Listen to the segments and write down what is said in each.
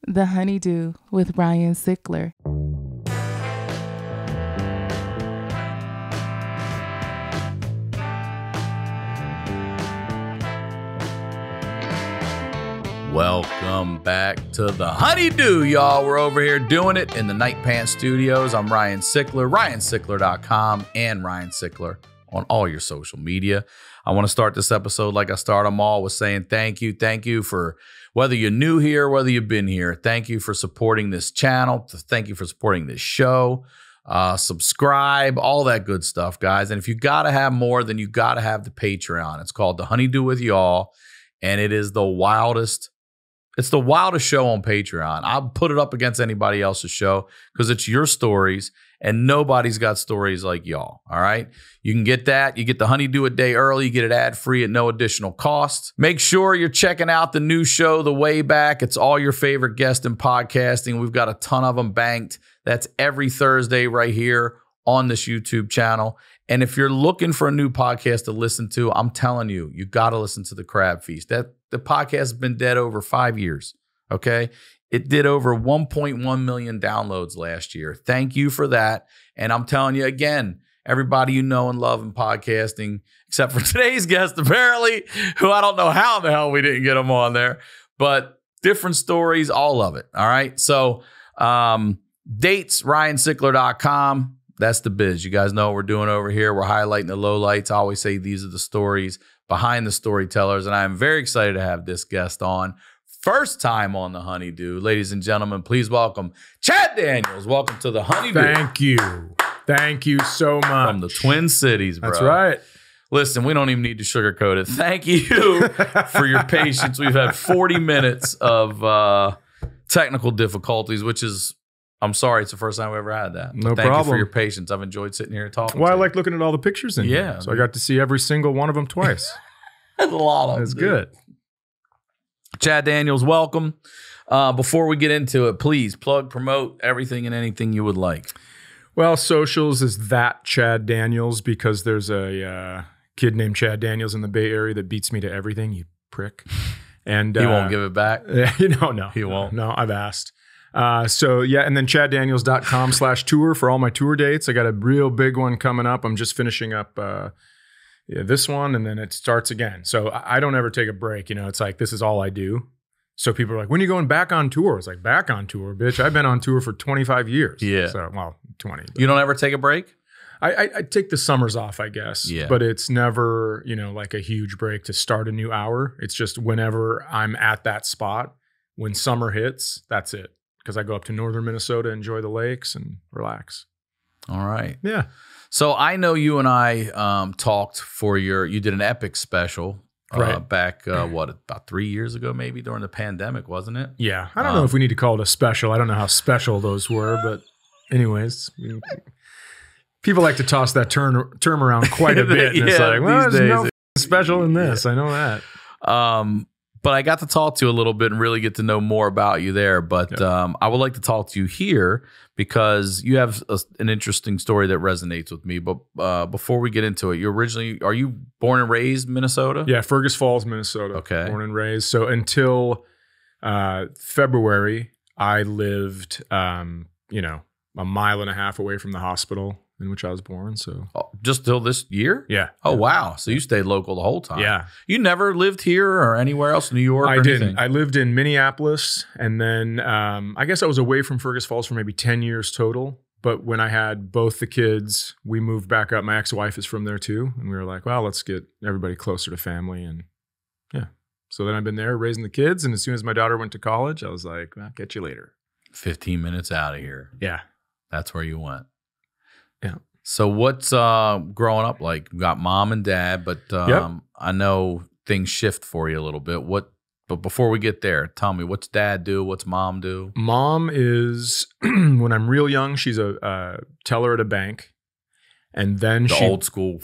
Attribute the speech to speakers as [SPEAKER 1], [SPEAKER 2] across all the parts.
[SPEAKER 1] The HoneyDew with Ryan Sickler.
[SPEAKER 2] Welcome back to the HoneyDew, y'all. We're over here doing it in the Night Pants Studios. I'm Ryan Sickler, RyanSickler.com, and Ryan Sickler on all your social media. I want to start this episode like I start them all with saying thank you. Thank you for whether you're new here, whether you've been here. Thank you for supporting this channel. Thank you for supporting this show. Subscribe, all that good stuff, guys. And if you got to have more, then you got to have the Patreon. It's called The HoneyDew with Y'all, and it is the wildest. It's the wildest show on Patreon. I'll put it up against anybody else's show because it's your stories, and nobody's got stories like y'all, all right? You can get that. You get the HoneyDew a day early. You get it ad-free at no additional cost. Make sure you're checking out the new show, The Way Back. It's all your favorite guests in podcasting. We've got a ton of them banked. That's every Thursday right here on this YouTube channel. And if you're looking for a new podcast to listen to, I'm telling you, you got to listen to The Crab Feast. The podcast has been dead over 5 years, okay? It did over 1.1 million downloads last year. Thank you for that. And I'm telling you again, everybody you know and love in podcasting, except for today's guest, apparently, who I don't know how the hell we didn't get him on there, but different stories, all of it, all right? So dates, RyanSickler.com. That's the biz. You guys know what we're doing over here. We're highlighting the lowlights. I always say these are the stories behind the storytellers, and I am very excited to have this guest on. First time on the HoneyDew. Ladies and gentlemen, please welcome Chad Daniels. Welcome to the HoneyDew.
[SPEAKER 3] Thank you. Thank you so much.
[SPEAKER 2] From the Twin Cities, bro.
[SPEAKER 3] That's right.
[SPEAKER 2] Listen, we don't even need to sugarcoat it. Thank you for your patience. We've had 40 minutes of technical difficulties, which is, I'm sorry, it's the first time we ever had that.
[SPEAKER 3] No
[SPEAKER 2] Thank
[SPEAKER 3] problem.
[SPEAKER 2] you for your patience. I've enjoyed sitting here and talking.
[SPEAKER 3] Well,
[SPEAKER 2] to
[SPEAKER 3] I
[SPEAKER 2] you.
[SPEAKER 3] like looking at all the pictures in here. So I got to see every single one of them twice.
[SPEAKER 2] That's a lot of them.
[SPEAKER 3] That's good.
[SPEAKER 2] Chad Daniels, welcome. Before we get into it, please plug, promote everything and anything you would like.
[SPEAKER 3] Well, socials is that Chad Daniels because there's a kid named Chad Daniels in the Bay Area that beats me to everything, you prick. And
[SPEAKER 2] he won't give it back?
[SPEAKER 3] No.
[SPEAKER 2] He won't?
[SPEAKER 3] No, I've asked. So yeah, and then chaddaniels.com/tour for all my tour dates. I got a real big one coming up. I'm just finishing up this one, and then it starts again. So I don't ever take a break. You know, it's like, this is all I do. So people are like, when are you going back on tour? It's like, back on tour, bitch. I've been on tour for 25 years.
[SPEAKER 2] Yeah.
[SPEAKER 3] So, well, 20.
[SPEAKER 2] You don't ever take a break?
[SPEAKER 3] I take the summers off, I guess.
[SPEAKER 2] Yeah.
[SPEAKER 3] But it's never, like a huge break to start a new hour. It's just whenever I'm at that spot, when summer hits, that's it. Because I go up to northern Minnesota, enjoy the lakes, and relax.
[SPEAKER 2] All right.
[SPEAKER 3] Yeah.
[SPEAKER 2] So I know you and I talked for you did an epic special back, about 3 years ago, maybe during the pandemic, wasn't it?
[SPEAKER 3] Yeah. I don't know if we need to call it a special. I don't know how special those were, but anyways, people like to toss that term around quite a bit. And it's like, well, there's no special in this. I know that.
[SPEAKER 2] But I got to talk to you a little bit and really get to know more about you there. But I would like to talk to you here because you have an interesting story that resonates with me. But before we get into it, are you born and raised Minnesota?
[SPEAKER 3] Yeah, Fergus Falls, Minnesota.
[SPEAKER 2] Okay.
[SPEAKER 3] Born and raised. So until February, I lived, a mile and a half away from the hospital in which I was born. So
[SPEAKER 2] just till this year?
[SPEAKER 3] Yeah.
[SPEAKER 2] Oh, wow. So you stayed local the whole time.
[SPEAKER 3] Yeah.
[SPEAKER 2] You never lived here or anywhere else, New York?
[SPEAKER 3] I didn't. I lived in Minneapolis, and then I guess I was away from Fergus Falls for maybe 10 years total. But when I had both the kids, we moved back up. My ex-wife is from there too. And we were like, well, let's get everybody closer to family. And yeah. So then I've been there raising the kids. And as soon as my daughter went to college, I was like, well, I'll catch you later.
[SPEAKER 2] 15 minutes out of here.
[SPEAKER 3] Yeah.
[SPEAKER 2] That's where you went.
[SPEAKER 3] Yeah.
[SPEAKER 2] So what's growing up like? You got mom and dad, but I know things shift for you a little bit. But before we get there, tell me, what's dad do? What's mom do?
[SPEAKER 3] Mom is, when I'm real young, she's a teller at a bank. And then
[SPEAKER 2] the old school.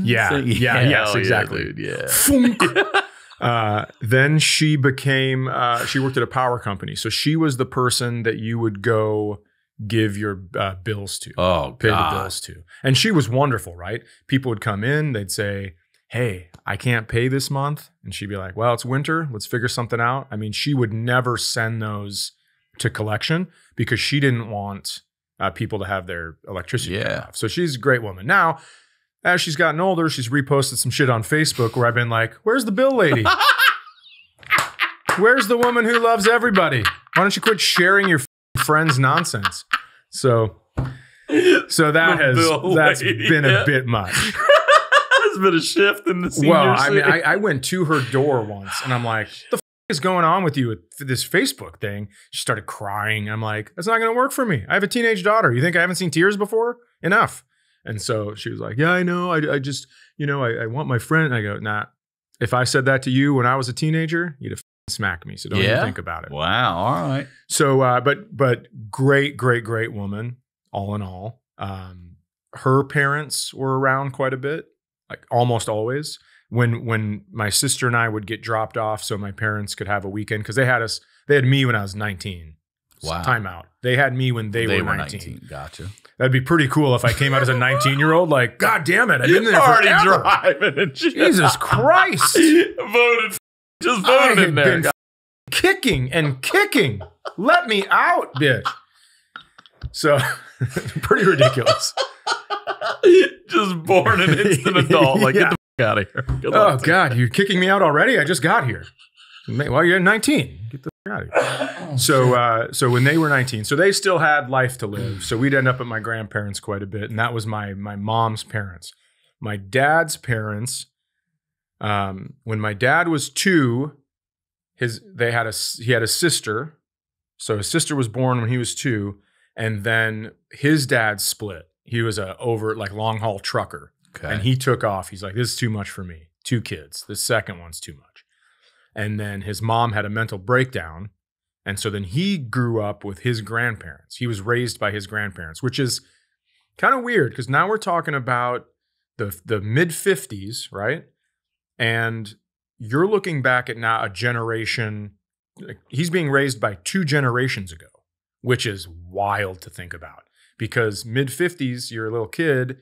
[SPEAKER 3] Yes, exactly.
[SPEAKER 2] Yeah.
[SPEAKER 3] Then she became, she worked at a power company. So she was the person that you would go give your bills to.
[SPEAKER 2] Oh,
[SPEAKER 3] pay the bills to. And she was wonderful, right? People would come in, they'd say, hey, I can't pay this month. And she'd be like, well, it's winter. Let's figure something out. I mean, she would never send those to collection because she didn't want people to have their electricity cut off. So she's a great woman. Now, as she's gotten older, she's reposted some shit on Facebook where I've been like, where's the bill lady? Where's the woman who loves everybody? Why don't you quit sharing your friends' nonsense? So that's been a bit much.
[SPEAKER 2] There's been a shift in the senior
[SPEAKER 3] city. I mean, I went to her door once and I'm like, the f is going on with you with this Facebook thing? She started crying. I'm like, that's not going to work for me. I have a teenage daughter. You think I haven't seen tears before? Enough. And so she was like, yeah, I know. I just, I want my friend. And I go, nah, if I said that to you when I was a teenager, you'd have smacked me. So don't even think about it.
[SPEAKER 2] Wow. All right.
[SPEAKER 3] So, but great woman, all in all. Her parents were around quite a bit, like almost always. When my sister and I would get dropped off so my parents could have a weekend, because they had me when I was 19.
[SPEAKER 2] Wow.
[SPEAKER 3] Time out. They had me when they were 19.
[SPEAKER 2] Gotcha.
[SPEAKER 3] That'd be pretty cool if I came out as a 19-year-old, like, God damn it, I've been there already driving and Jesus Christ.
[SPEAKER 2] Voted in there.
[SPEAKER 3] Kicking and kicking. Let me out, bitch. So, pretty ridiculous.
[SPEAKER 2] Just born an instant adult. Like, get the fuck out of here.
[SPEAKER 3] Oh, God, you're kicking me out already? I just got here. Well, you're 19. Get the fuck out of here. So when they were 19, so they still had life to live. So we'd end up at my grandparents quite a bit. And that was my mom's parents. My dad's parents, when my dad was 2, he had a sister. So his sister was born when he was 2. And then his dad split. He was a long haul trucker. Okay. And he took off. He's like, this is too much for me. 2 kids. The second one's too much. And then his mom had a mental breakdown. And so then he grew up with his grandparents. He was raised by his grandparents, which is kind of weird because now we're talking about the mid-50s, right? And you're looking back at now a generation. He's being raised by 2 generations ago, which is wild to think about because mid-50s, you're a little kid,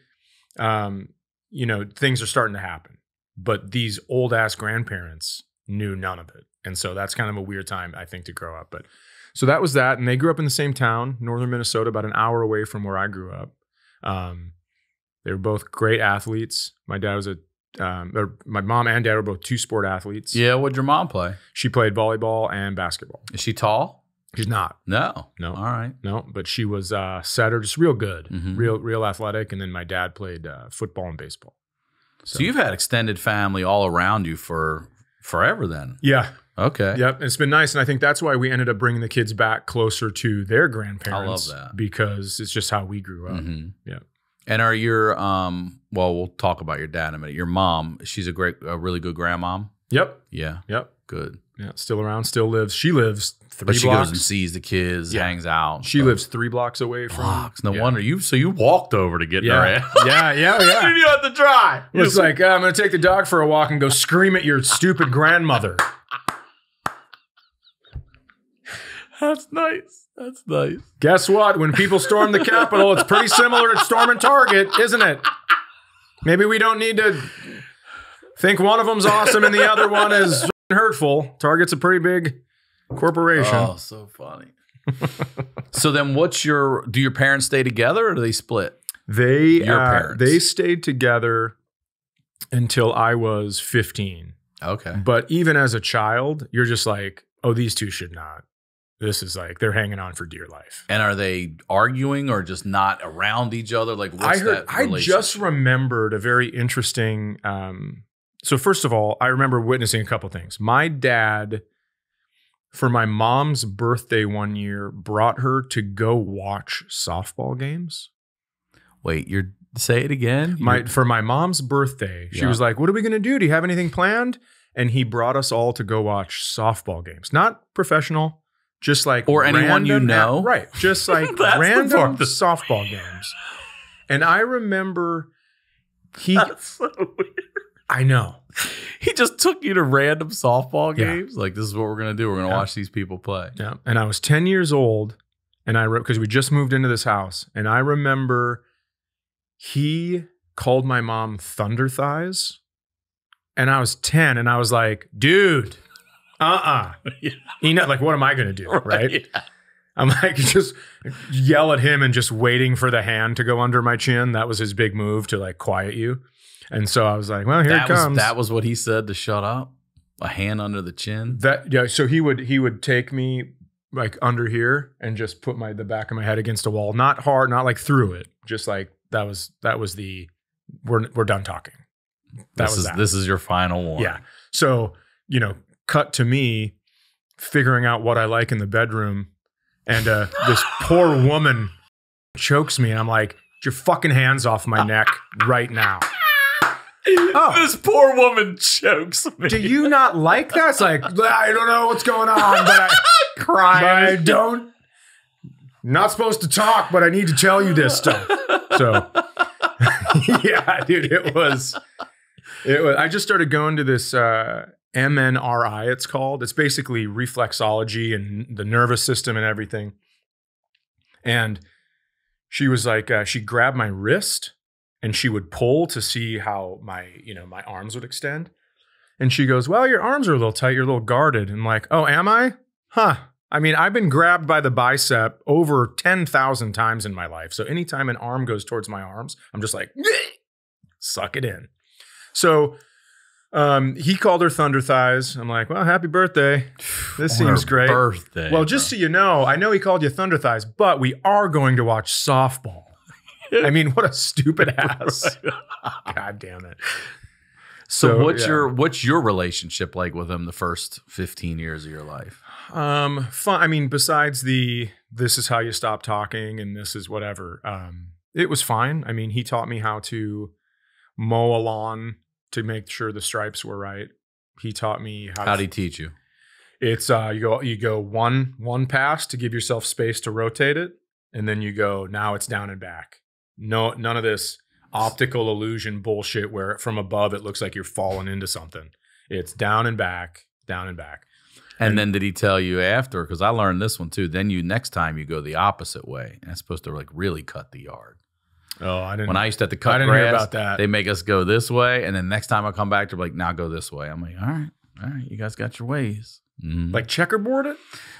[SPEAKER 3] things are starting to happen. But these old-ass grandparents knew none of it. And so that's kind of a weird time, I think, to grow up. But so that was that. And they grew up in the same town, northern Minnesota, about an hour away from where I grew up. They were both great athletes. My dad was my mom and dad were both 2-sport athletes.
[SPEAKER 2] Yeah, what'd your mom play?
[SPEAKER 3] She played volleyball and basketball.
[SPEAKER 2] Is she tall?
[SPEAKER 3] She's not.
[SPEAKER 2] No.
[SPEAKER 3] All
[SPEAKER 2] right.
[SPEAKER 3] No, but she was setter, just real good, real athletic. And then my dad played football and baseball.
[SPEAKER 2] So you've had extended family all around you for forever then.
[SPEAKER 3] Yeah.
[SPEAKER 2] Okay.
[SPEAKER 3] Yep. It's been nice. And I think that's why we ended up bringing the kids back closer to their grandparents.
[SPEAKER 2] I love that.
[SPEAKER 3] Because it's just how we grew up. Mm-hmm. Yeah.
[SPEAKER 2] And are your, we'll talk about your dad in a minute. Your mom, she's a really good grandmom?
[SPEAKER 3] Yep.
[SPEAKER 2] Yeah.
[SPEAKER 3] Yep.
[SPEAKER 2] Good.
[SPEAKER 3] Yeah. Still around, still lives. She lives 3 blocks.
[SPEAKER 2] But she goes and sees the kids, hangs out.
[SPEAKER 3] She lives 3 blocks away from.
[SPEAKER 2] No wonder. You walked over to get her in.
[SPEAKER 3] Yeah.
[SPEAKER 2] You didn't have to drive.
[SPEAKER 3] It's like, I'm going to take the dog for a walk and go scream at your stupid grandmother.
[SPEAKER 2] That's nice. That's nice.
[SPEAKER 3] Guess what? When people storm the Capitol, it's pretty similar to storming Target, isn't it? Maybe we don't need to think one of them's awesome and the other one is hurtful. Target's a pretty big corporation.
[SPEAKER 2] Oh, so funny. So then do your parents stay together or do they split? Your parents.
[SPEAKER 3] They stayed together until I was 15.
[SPEAKER 2] Okay.
[SPEAKER 3] But even as a child, you're just like, oh, these two should not. This is like, they're hanging on for dear life.
[SPEAKER 2] And are they arguing or just not around each other? Like, what's that relationship?
[SPEAKER 3] I just remembered a very interesting, so first of all, I remember witnessing a couple things. My dad, for my mom's birthday one year, brought her to go watch softball games.
[SPEAKER 2] Wait, say it again?
[SPEAKER 3] For my mom's birthday, she was like, what are we going to do? Do you have anything planned? And he brought us all to go watch softball games. Not professional. Just like
[SPEAKER 2] or anyone you know,
[SPEAKER 3] right? Just like random softball games. And I remember
[SPEAKER 2] That's so weird.
[SPEAKER 3] I know.
[SPEAKER 2] He just took you to random softball games. Like, this is what we're gonna do. We're gonna watch these people play.
[SPEAKER 3] Yeah. And I was 10 years old, and because we just moved into this house, and I remember he called my mom Thunder Thighs, and I was 10, and I was like, dude. Like, what am I going to do? Right. Yeah. I'm like, just yell at him and just waiting for the hand to go under my chin. That was his big move to like quiet you. And so I was like, well, here it comes.
[SPEAKER 2] That was what he said to shut up. A hand under the chin.
[SPEAKER 3] So he would take me like under here and just put the back of my head against a wall. Not hard, not like through it. Just like that was the we're done talking. This is your final one. Yeah. So, cut to me figuring out what I like in the bedroom. And this poor woman chokes me. And I'm like, get your fucking hands off my neck right now.
[SPEAKER 2] Oh. This poor woman chokes me.
[SPEAKER 3] Do you not like that? It's like, I don't know what's going on, but I don't. Not supposed to talk, but I need to tell you this stuff. So, yeah, dude, it was. I just started going to this MNRI, it's called. It's basically reflexology and the nervous system and everything. And she was like, she grabbed my wrist and she would pull to see how my arms would extend. And she goes, well, your arms are a little tight. You're a little guarded. And I'm like, oh, am I? Huh. I mean, I've been grabbed by the bicep over 10,000 times in my life. So anytime an arm goes towards my arms, I'm just like, suck it in. So he called her Thunder Thighs. I'm like, well, happy birthday. This seems great.
[SPEAKER 2] Birthday.
[SPEAKER 3] Well, just so you know, I know he called you Thunder Thighs, but we are going to watch softball. I mean, what a stupid ass. God damn it.
[SPEAKER 2] So what's your relationship like with him the first 15 years of your life?
[SPEAKER 3] Fun. I mean, besides this is how you stop talking and this is whatever. It was fine. I mean, he taught me how to mow a lawn to make sure the stripes were right. He taught me how.
[SPEAKER 2] How'd he teach you?
[SPEAKER 3] It's you go one pass to give yourself space to rotate it, and then you go, now it's down and back. No, none of this optical illusion bullshit where from above it looks like you're falling into something. It's down and back, down and back.
[SPEAKER 2] And then did he tell you after? Because I learned this one too. Then next time you go the opposite way. And it's supposed to like really cut the yard.
[SPEAKER 3] Oh, I didn't.
[SPEAKER 2] When I used to have to cut grass, hear about that. They make us go this way, and then next time I come back, they're like, "Now go this way." I'm like, "All right, you guys got your ways." Mm-hmm.
[SPEAKER 3] Like checkerboard it?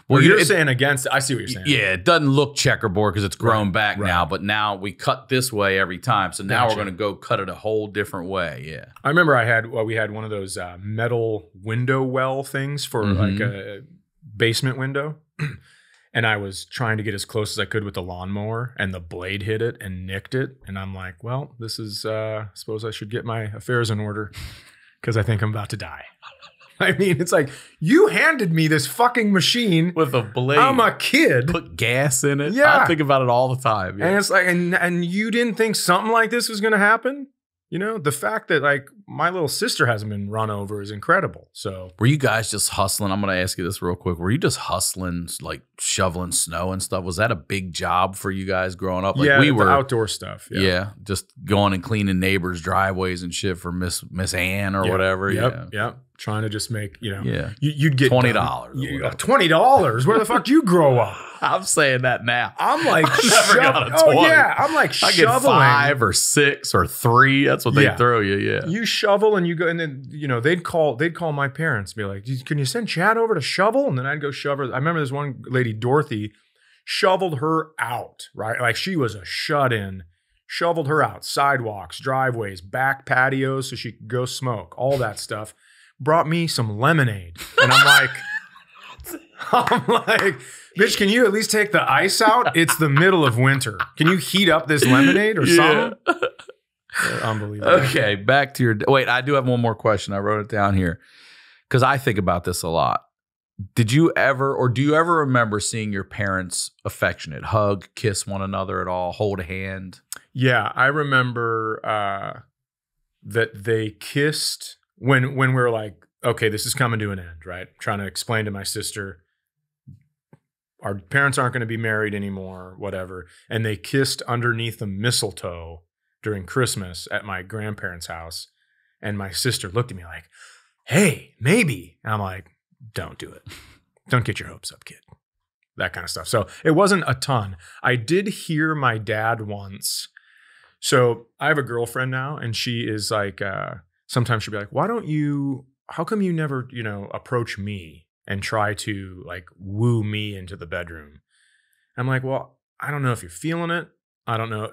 [SPEAKER 3] Well, you're saying against. I see what you're saying.
[SPEAKER 2] Yeah, it doesn't look checkerboard because it's grown back now, but now we cut this way every time. So now we're going to go cut it a whole different way. Yeah,
[SPEAKER 3] I remember we had one of those metal window well things for like a basement window. And I was trying to get as close as I could with the lawnmower, and the blade hit it and nicked it. And I'm like, well, this is, I suppose I should get my affairs in order because I think I'm about to die. I mean, it's like, you handed me this fucking machine.
[SPEAKER 2] With a blade.
[SPEAKER 3] I'm a kid.
[SPEAKER 2] Put gas in it.
[SPEAKER 3] Yeah.
[SPEAKER 2] I think about it all the time. Yeah.
[SPEAKER 3] And it's like, and you didn't think something like this was going to happen? The fact that like my little sister hasn't been run over is incredible. So
[SPEAKER 2] were you guys just hustling? I'm going to ask you this real quick. Were you just hustling, like shoveling snow and stuff? Was that a big job for you guys growing up? Like
[SPEAKER 3] we were outdoor stuff.
[SPEAKER 2] Yeah. Just going and cleaning neighbors' driveways and shit for Miss Ann or whatever.
[SPEAKER 3] Yep. Trying to just make, you'd get
[SPEAKER 2] $20.
[SPEAKER 3] $20. Where the fuck did you grow up?
[SPEAKER 2] I'm saying that now.
[SPEAKER 3] I'm like,
[SPEAKER 2] I never got a 20.
[SPEAKER 3] Oh yeah, I'm like
[SPEAKER 2] I
[SPEAKER 3] shoveling.
[SPEAKER 2] get 5 or 6 or 3. That's what they throw you. Yeah,
[SPEAKER 3] you shovel and you go, and then they'd call my parents, and be like, "Can you send Chad over to shovel?" And then I'd go shovel. I remember this one lady, Dorothy, shoveled her out. Right, like she was a shut in. Shoveled her out, sidewalks, driveways, back patios, so she could go smoke, all that stuff. Brought me some lemonade, and I'm like. Bitch, can you at least take the ice out? It's the middle of winter. Can you heat up this lemonade or something? Unbelievable.
[SPEAKER 2] Okay, back to your... Wait, I do have one more question. I wrote it down here because I think about this a lot. Did you ever, or do you ever remember seeing your parents affectionate, hug, kiss one another at all, hold a hand?
[SPEAKER 3] Yeah, I remember that they kissed when we were like, okay, this is coming to an end, right? Trying to explain to my sister, our parents aren't going to be married anymore, whatever. And they kissed underneath the mistletoe during Christmas at my grandparents' house. And my sister looked at me like, hey, maybe. And I'm like, don't do it. Don't get your hopes up, kid. That kind of stuff. So it wasn't a ton. I did hear my dad once. So I have a girlfriend now, and she is like, sometimes she'll be like, how come you never, approach me and try to like woo me into the bedroom? I'm like, well, I don't know if you're feeling it. I don't know.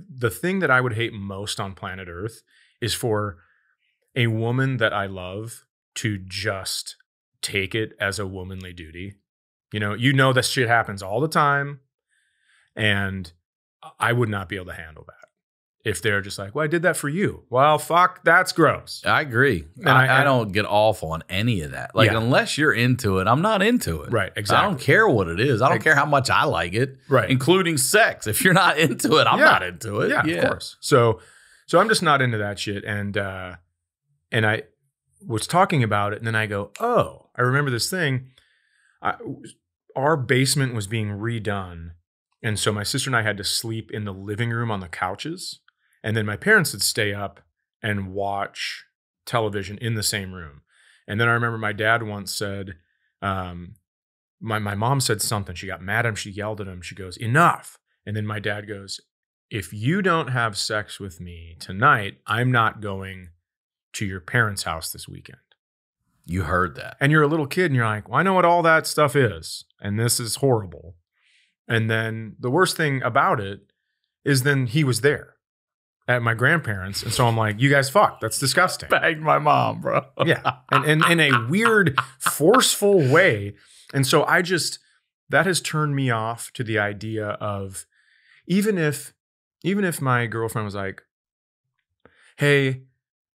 [SPEAKER 3] The thing that I would hate most on planet Earth is for a woman that I love to just take it as a womanly duty. You know this shit happens all the time, and I would not be able to handle that. If they're just like, well, I did that for you. Well, fuck, that's gross.
[SPEAKER 2] I agree. And I don't get off on any of that. Like, unless you're into it, I'm not into it.
[SPEAKER 3] Right, exactly.
[SPEAKER 2] I don't care what it is. I don't care how much I like it.
[SPEAKER 3] Right.
[SPEAKER 2] Including sex. If you're not into it, I'm not into it.
[SPEAKER 3] Yeah, of course. So I'm just not into that shit. And I was talking about it, and then I go, oh, I remember this thing. Our basement was being redone. And so my sister and I had to sleep in the living room on the couches. And then my parents would stay up and watch television in the same room. And then I remember my dad once said, my mom said something. She got mad at him. She yelled at him. She goes, enough. And then my dad goes, if you don't have sex with me tonight, I'm not going to your parents' house this weekend.
[SPEAKER 2] You heard that.
[SPEAKER 3] And you're a little kid and you're like, well, I know what all that stuff is. And this is horrible. And then the worst thing about it is then he was there at my grandparents. And so I'm like, you guys fucked. That's disgusting.
[SPEAKER 2] Bagged my mom, bro.
[SPEAKER 3] Yeah. And in a weird, forceful way. And so that has turned me off to the idea of even if my girlfriend was like, hey,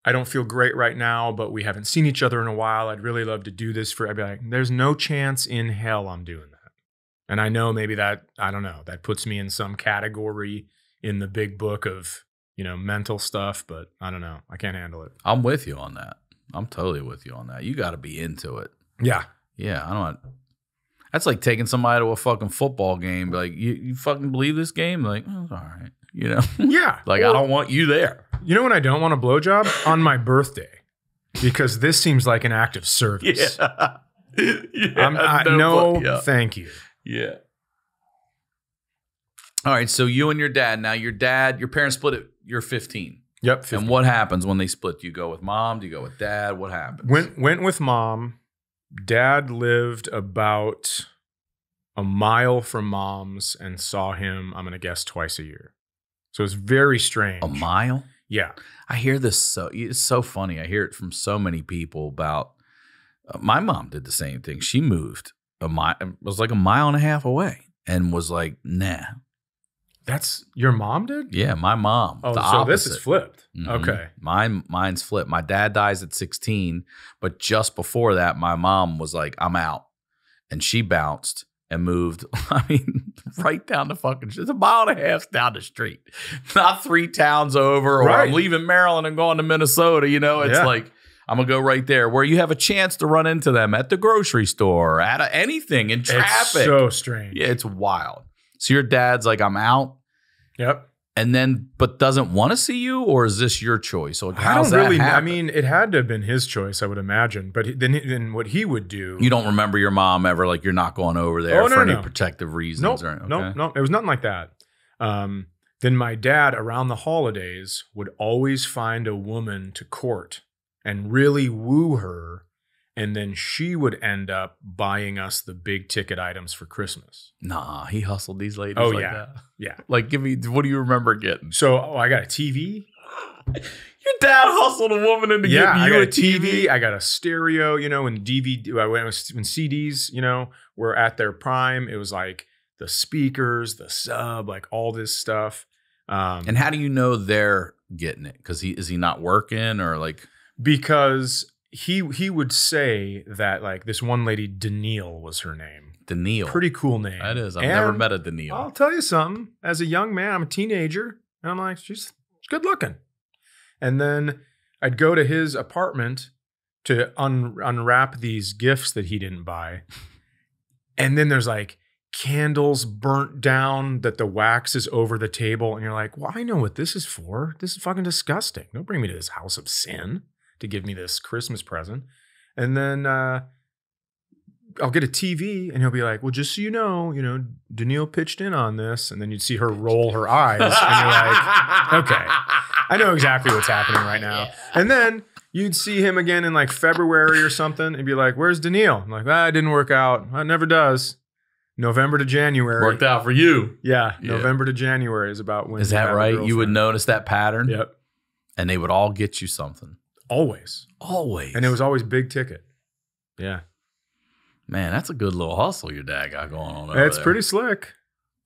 [SPEAKER 3] I don't feel great right now, but we haven't seen each other in a while. I'd really love to do this I'd be like, there's no chance in hell I'm doing that. And I know maybe that, I don't know, that puts me in some category in the big book of, mental stuff, but I don't know. I can't handle it.
[SPEAKER 2] I'm with you on that. I'm totally with you on that. You got to be into it.
[SPEAKER 3] Yeah.
[SPEAKER 2] Yeah. That's like taking somebody to a fucking football game. Like, you fucking believe this game? Like, oh, all right.
[SPEAKER 3] Yeah.
[SPEAKER 2] Like, I don't want you there.
[SPEAKER 3] You know when I don't want a blowjob? On my birthday. Because this seems like an act of service.
[SPEAKER 2] Yeah.
[SPEAKER 3] Thank you.
[SPEAKER 2] Yeah. All right. So you and your dad. Now, your parents split it. You're 15.
[SPEAKER 3] Yep. 15.
[SPEAKER 2] And what happens when they split? Do you go with mom? Do you go with dad? What happens?
[SPEAKER 3] Went with mom. Dad lived about a mile from mom's and saw him, I'm going to guess, twice a year. So it's very strange.
[SPEAKER 2] A mile?
[SPEAKER 3] Yeah.
[SPEAKER 2] I hear this it's so funny. I hear it from so many people about my mom did the same thing. She moved it was like a mile and a half away and was like, nah.
[SPEAKER 3] That's your mom did?
[SPEAKER 2] Yeah, my mom.
[SPEAKER 3] Oh,
[SPEAKER 2] the
[SPEAKER 3] so
[SPEAKER 2] opposite.
[SPEAKER 3] This is flipped.
[SPEAKER 2] Mm-hmm.
[SPEAKER 3] Okay.
[SPEAKER 2] Mine's flipped. My dad dies at 16, but just before that, my mom was like, I'm out. And she bounced and moved, right down the fucking street. It's a mile and a half down the street. Not 3 towns over, or I'm leaving Maryland and going to Minnesota. It's like, I'm going to go right there where you have a chance to run into them at the grocery store, at anything in traffic.
[SPEAKER 3] It's so strange.
[SPEAKER 2] Yeah, it's wild. So your dad's like, I'm out.
[SPEAKER 3] Yep.
[SPEAKER 2] And then, but doesn't want to see you, or is this your choice? So
[SPEAKER 3] I don't really. It had to have been his choice, I would imagine. But then what he would do.
[SPEAKER 2] You don't remember your mom ever, like, you're not going over there for any protective reasons?
[SPEAKER 3] No. It was nothing like that. Then my dad, around the holidays, would always find a woman to court and really woo her. And then she would end up buying us the big ticket items for Christmas.
[SPEAKER 2] Nah, he hustled these ladies that.
[SPEAKER 3] Yeah.
[SPEAKER 2] Like, give me, what do you remember getting?
[SPEAKER 3] So, I got a TV.
[SPEAKER 2] Your dad hustled a woman into getting you a TV.
[SPEAKER 3] I got a stereo, when DVD, when CDs, were at their prime. It was like the speakers, the sub, like all this stuff.
[SPEAKER 2] And how do you know they're getting it? Because is he not working, or like?
[SPEAKER 3] Because he would say that, like, this one lady, Danielle was her name.
[SPEAKER 2] Danielle.
[SPEAKER 3] Pretty cool name.
[SPEAKER 2] That is. I've never met a Danielle.
[SPEAKER 3] I'll tell you something. As a young man, I'm a teenager. And I'm like, she's good looking. And then I'd go to his apartment to unwrap these gifts that he didn't buy. And then there's like candles burnt down that the wax is over the table. And you're like, well, I know what this is for. This is fucking disgusting. Don't bring me to this house of sin to give me this Christmas present. And then I'll get a TV and he'll be like, well, just so you know, Danielle pitched in on this. And then you'd see her roll her eyes and you're like, okay, I know exactly what's happening right now. Yeah. And then you'd see him again in like February or something and be like, where's Danielle? I'm like, it didn't work out. It never does. November to January.
[SPEAKER 2] Worked out for you.
[SPEAKER 3] Yeah,
[SPEAKER 2] Yeah.
[SPEAKER 3] November to January is about when.
[SPEAKER 2] Is
[SPEAKER 3] you
[SPEAKER 2] that
[SPEAKER 3] have a
[SPEAKER 2] right? You would
[SPEAKER 3] girlfriend.
[SPEAKER 2] notice that pattern?
[SPEAKER 3] Yep.
[SPEAKER 2] And they would all get you something.
[SPEAKER 3] Always.
[SPEAKER 2] Always.
[SPEAKER 3] And it was always big ticket. Yeah.
[SPEAKER 2] Man, that's a good little hustle your dad got going on over
[SPEAKER 3] It's
[SPEAKER 2] there.
[SPEAKER 3] pretty slick.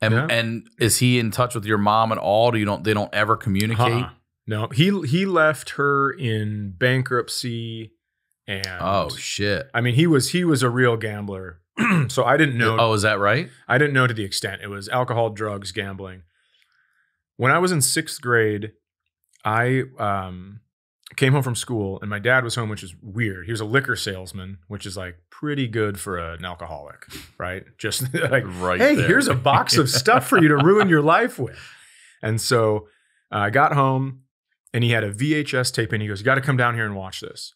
[SPEAKER 2] And,
[SPEAKER 3] yeah.
[SPEAKER 2] and is he in touch with your mom at all? They don't ever communicate?
[SPEAKER 3] No, he left her in bankruptcy, and
[SPEAKER 2] Oh shit.
[SPEAKER 3] I mean he was a real gambler. So I didn't know.
[SPEAKER 2] Oh, is that right?
[SPEAKER 3] I didn't know to the extent. It was alcohol, drugs, gambling. When I was in 6th grade, I came home from school and my dad was home, which is weird. He was a liquor salesman, which is like pretty good for an alcoholic, right? Just like,
[SPEAKER 2] Right
[SPEAKER 3] hey,
[SPEAKER 2] there.
[SPEAKER 3] here's a box of stuff for you to ruin your life with. And so I got home and he had a VHS tape and he goes, you got to come down here and watch this.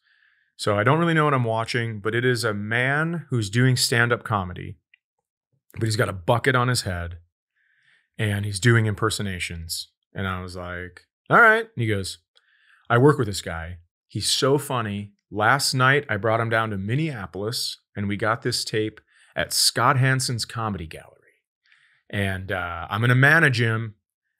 [SPEAKER 3] So I don't really know what I'm watching, but it is a man who's doing stand-up comedy, but he's got a bucket on his head and he's doing impersonations. And I was like, all right. And he goes, I work with this guy. He's so funny. Last night, I brought him down to Minneapolis and we got this tape at Scott Hansen's Comedy Gallery. And I'm going to manage him.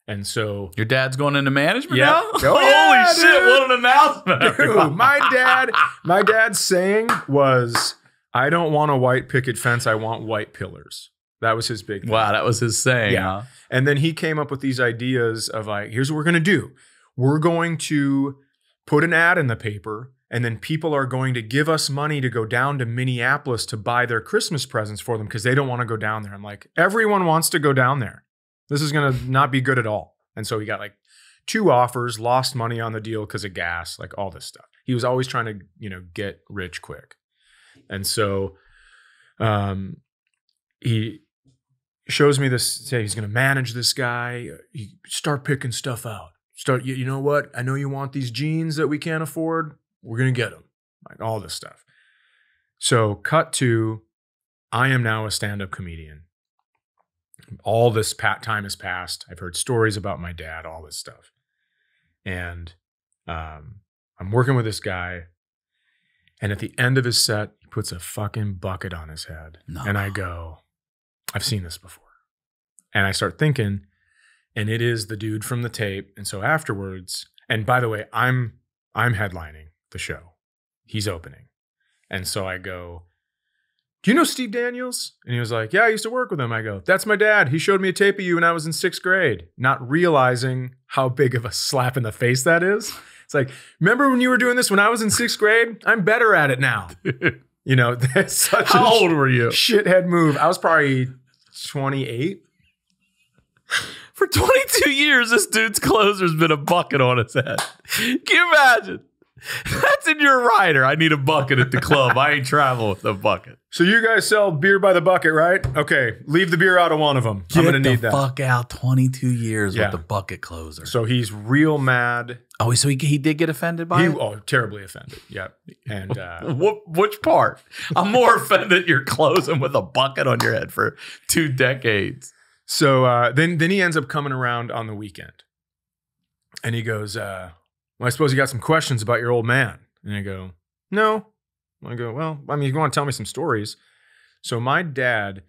[SPEAKER 3] And so
[SPEAKER 2] Your dad's going into management
[SPEAKER 3] Yeah.
[SPEAKER 2] now?
[SPEAKER 3] Oh, yeah,
[SPEAKER 2] Holy shit,
[SPEAKER 3] dude.
[SPEAKER 2] what an announcement.
[SPEAKER 3] Dude, my dad's saying was, I don't want a white picket fence. I want white pillars. That was his big thing.
[SPEAKER 2] Wow, that was his saying,
[SPEAKER 3] Yeah.
[SPEAKER 2] huh?
[SPEAKER 3] And then he came up with these ideas of like, here's what we're going to do. We're going to put an ad in the paper and then people are going to give us money to go down to Minneapolis to buy their Christmas presents for them because they don't want to go down there. I'm like, everyone wants to go down there. This is going to not be good at all. And so he got like 2 offers, lost money on the deal because of gas, like all this stuff. He was always trying to, get rich quick. And so he shows me this, say he's going to manage this guy. You start picking stuff out. You know what? I know you want these jeans that we can't afford. We're going to get them. Like all this stuff. So cut to, I am now a stand-up comedian. All this time has passed. I've heard stories about my dad, all this stuff. And I'm working with this guy. And at the end of his set, he puts a fucking bucket on his head.
[SPEAKER 2] No.
[SPEAKER 3] And I go, I've seen this before. And I start thinking, and it is the dude from the tape. And so afterwards, and by the way, I'm headlining the show. He's opening. And so I go, do you know Steve Daniels? And he was like, yeah, I used to work with him. I go, that's my dad. He showed me a tape of you when I was in 6th grade, not realizing how big of a slap in the face that is. It's like, remember when you were doing this when I was in 6th grade? I'm better at it now. That's such
[SPEAKER 2] How
[SPEAKER 3] a
[SPEAKER 2] old were you?
[SPEAKER 3] shithead move. I was probably 28.
[SPEAKER 2] For 22 years, this dude's closer's been a bucket on his head. Can you imagine? That's in your rider. I need a bucket at the club. I ain't traveling with a bucket.
[SPEAKER 3] So you guys sell beer by the bucket, right? Okay, leave the beer out of one of them. I'm going to need that.
[SPEAKER 2] Fuck out 22 years
[SPEAKER 3] Yeah.
[SPEAKER 2] with the bucket closer.
[SPEAKER 3] So he's real mad.
[SPEAKER 2] Oh, so he did get offended by it?
[SPEAKER 3] Oh, terribly offended. Yep. And
[SPEAKER 2] Which part? I'm more offended you're closing with a bucket on your head for 2 decades.
[SPEAKER 3] so then he ends up coming around on the weekend. And he goes, well, I suppose you got some questions about your old man. And I go, no. I go, well, I mean, you want to tell me some stories. So my dad,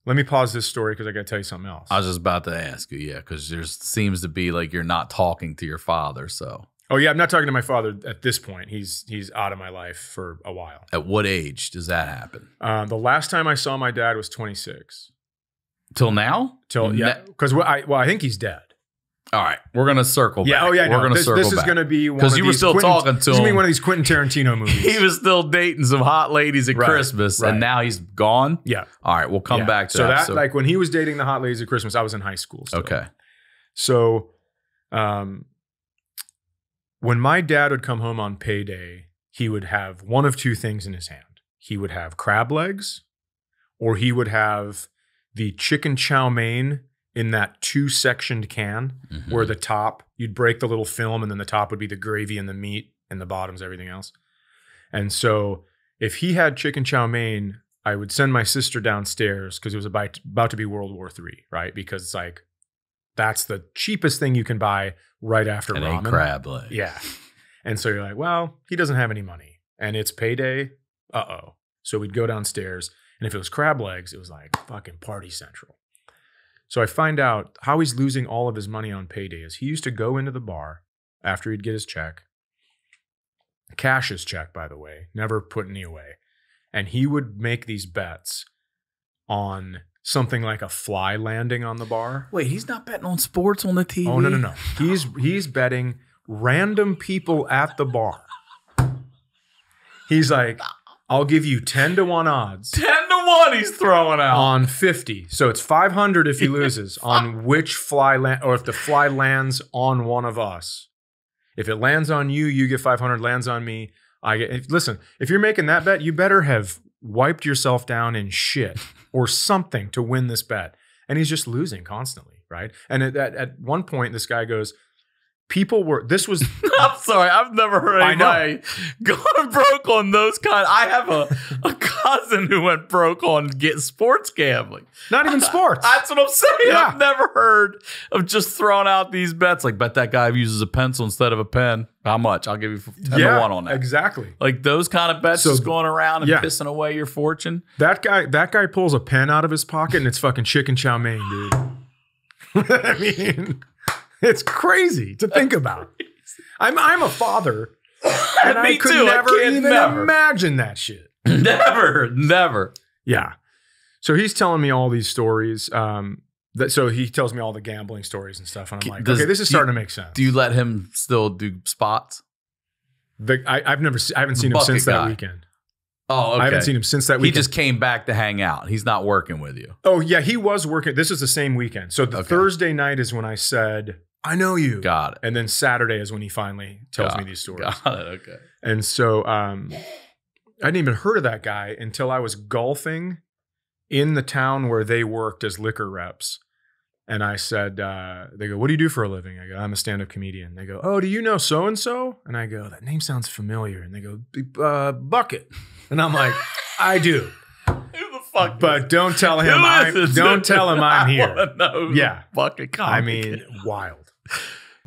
[SPEAKER 3] let me pause this story because I got to tell you something else.
[SPEAKER 2] I was just about to ask you, yeah, because there seems to be like you're not talking to your father. So
[SPEAKER 3] Oh yeah, I'm not talking to my father at this point. He's out of my life for a while.
[SPEAKER 2] at what age does that happen?
[SPEAKER 3] The last time I saw my dad was 26.
[SPEAKER 2] Till now?
[SPEAKER 3] Because I think he's dead.
[SPEAKER 2] All right, we're gonna circle back.
[SPEAKER 3] Yeah. Oh yeah.
[SPEAKER 2] we're gonna
[SPEAKER 3] this,
[SPEAKER 2] circle
[SPEAKER 3] this
[SPEAKER 2] back.
[SPEAKER 3] is gonna be one
[SPEAKER 2] because
[SPEAKER 3] of
[SPEAKER 2] you were
[SPEAKER 3] these
[SPEAKER 2] still talking to
[SPEAKER 3] This is gonna be
[SPEAKER 2] him.
[SPEAKER 3] one of these Quentin Tarantino movies.
[SPEAKER 2] He was still dating some hot ladies at
[SPEAKER 3] Right,
[SPEAKER 2] Christmas,
[SPEAKER 3] right.
[SPEAKER 2] and now he's gone.
[SPEAKER 3] Yeah.
[SPEAKER 2] All right, we'll come
[SPEAKER 3] Yeah.
[SPEAKER 2] back to
[SPEAKER 3] so
[SPEAKER 2] that.
[SPEAKER 3] that like when he was dating the hot ladies at Christmas, I was in high school. Still.
[SPEAKER 2] Okay.
[SPEAKER 3] So, when my dad would come home on payday, he would have one of 2 things in his hand. He would have crab legs, or he would have the chicken chow mein in that 2-sectioned can,
[SPEAKER 2] Mhm.
[SPEAKER 3] where the top, you'd break the little film, and then the top would be the gravy and the meat, and the bottom's everything else. And so if he had chicken chow mein, I would send my sister downstairs because it was about to be World War III, right? Because it's like, that's the cheapest thing you can buy right after
[SPEAKER 2] And
[SPEAKER 3] ramen.
[SPEAKER 2] a crab leg.
[SPEAKER 3] Yeah. And so you're like, well, he doesn't have any money and it's payday. Uh-oh. So we'd go downstairs And if it was crab legs, it was like fucking party central. So I find out how he's losing all of his money on payday is he used to go into the bar after he'd get his check, cash his check, by the way, never put any away. And he would make these bets on something like a fly landing on the bar.
[SPEAKER 2] Wait, he's not betting on sports on the TV?
[SPEAKER 3] Oh, no. He's betting random people at the bar. He's like, I'll give you 10-1 odds.
[SPEAKER 2] 10-1 he's throwing out.
[SPEAKER 3] On 50. So it's 500 if he loses on which fly or if the fly lands on one of us. If it lands on you, you get 500, lands on me, I get. Listen, if you're making that bet, you better have wiped yourself down in shit or something to win this bet. And he's just losing constantly, right? And at one point, this guy goes,
[SPEAKER 2] I'm sorry, I've never heard anybody going broke on those kind. I have a cousin who went broke on sports gambling.
[SPEAKER 3] Not even sports.
[SPEAKER 2] That's what I'm saying.
[SPEAKER 3] Yeah.
[SPEAKER 2] I've never heard of just throwing out these bets. Like, bet that guy uses a pencil instead of a pen. How much? I'll give you 10-1 on that.
[SPEAKER 3] Exactly.
[SPEAKER 2] Like those kind of bets, just going around and pissing away your fortune.
[SPEAKER 3] That guy pulls a pen out of his pocket and it's fucking chicken chow mein, dude. I mean, it's crazy to think about. I'm a father, and I could never even imagine that shit.
[SPEAKER 2] Never.
[SPEAKER 3] Yeah. So he's telling me all these stories. So he tells me all the gambling stories and stuff, and I'm like, okay, this is starting to make sense.
[SPEAKER 2] Do you let him still do spots?
[SPEAKER 3] I haven't seen him since that weekend.
[SPEAKER 2] Oh, okay.
[SPEAKER 3] I haven't seen him since that weekend.
[SPEAKER 2] He just came back to hang out. He's not working with you.
[SPEAKER 3] Oh yeah, he was working. This is the same weekend. So the Thursday night is when I said, I know you.
[SPEAKER 2] Got it.
[SPEAKER 3] And then Saturday is when he finally tells me these stories.
[SPEAKER 2] Got it. Okay.
[SPEAKER 3] And so I hadn't even heard of that guy until I was golfing in the town where they worked as liquor reps. And I said, they go, what do you do for a living? I go, I'm a stand-up comedian. They go, oh, do you know so-and-so? And I go, that name sounds familiar. And they go, Bucket. And I'm like, I do.
[SPEAKER 2] Who the fuck?
[SPEAKER 3] But don't tell him I'm here.
[SPEAKER 2] Yeah. Bucket comic.
[SPEAKER 3] I mean, wild.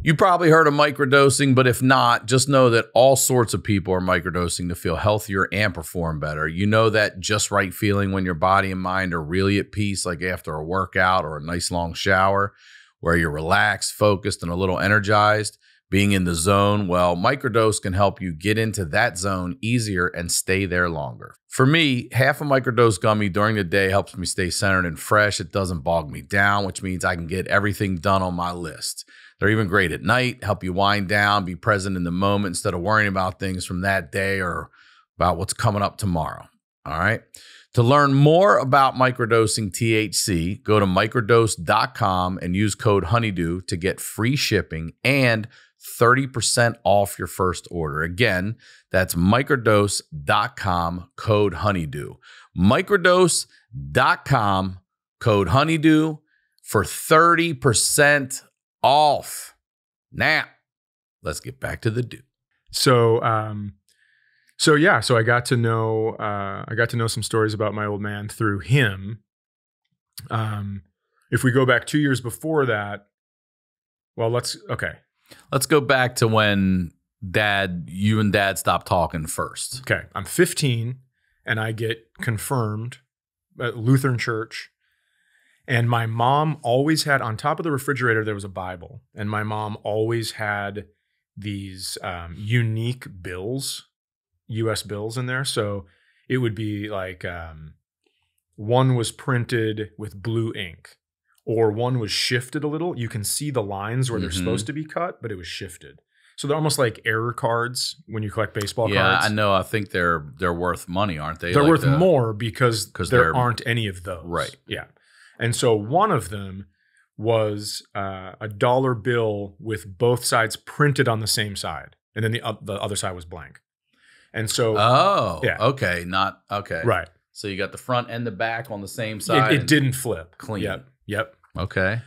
[SPEAKER 2] You probably heard of microdosing, but if not, just know that all sorts of people are microdosing to feel healthier and perform better. You know that just right feeling when your body and mind are really at peace, like after a workout or a nice long shower, where you're relaxed, focused, and a little energized, being in the zone. Well, Microdose can help you get into that zone easier and stay there longer. For me, half a Microdose gummy during the day helps me stay centered and fresh. It doesn't bog me down, which means I can get everything done on my list. They're even great at night, help you wind down, be present in the moment instead of worrying about things from that day or about what's coming up tomorrow. All right. To learn more about microdosing THC, go to microdose.com and use code HoneyDew to get free shipping and 30% off your first order. Again, that's microdose.com, code HoneyDew. Microdose.com, code HoneyDew for 30% off. Now, let's get back to the dude.
[SPEAKER 3] So I got to know some stories about my old man through him. If we go back 2 years before that, well, let's go back to when you and dad stopped talking first. Okay. I'm 15 and I get confirmed at Lutheran church. And my mom always had, on top of the refrigerator, there was a Bible. And my mom always had these unique bills, U.S. bills in there. So it would be like one was printed with blue ink, or one was shifted a little. You can see the lines where they're supposed to be cut, but it was shifted. So they're almost like error cards when you collect baseball cards.
[SPEAKER 2] Yeah, I know. I think they're worth money, aren't they?
[SPEAKER 3] They're worth more because there aren't any of those.
[SPEAKER 2] Right.
[SPEAKER 3] Yeah. And so one of them was a dollar bill with both sides printed on the same side. And then the other side was blank. And so.
[SPEAKER 2] Oh,
[SPEAKER 3] yeah.
[SPEAKER 2] Okay.
[SPEAKER 3] Right.
[SPEAKER 2] So you got the front and the back on the same side.
[SPEAKER 3] It didn't flip.
[SPEAKER 2] Clean.
[SPEAKER 3] Yep.
[SPEAKER 2] Okay.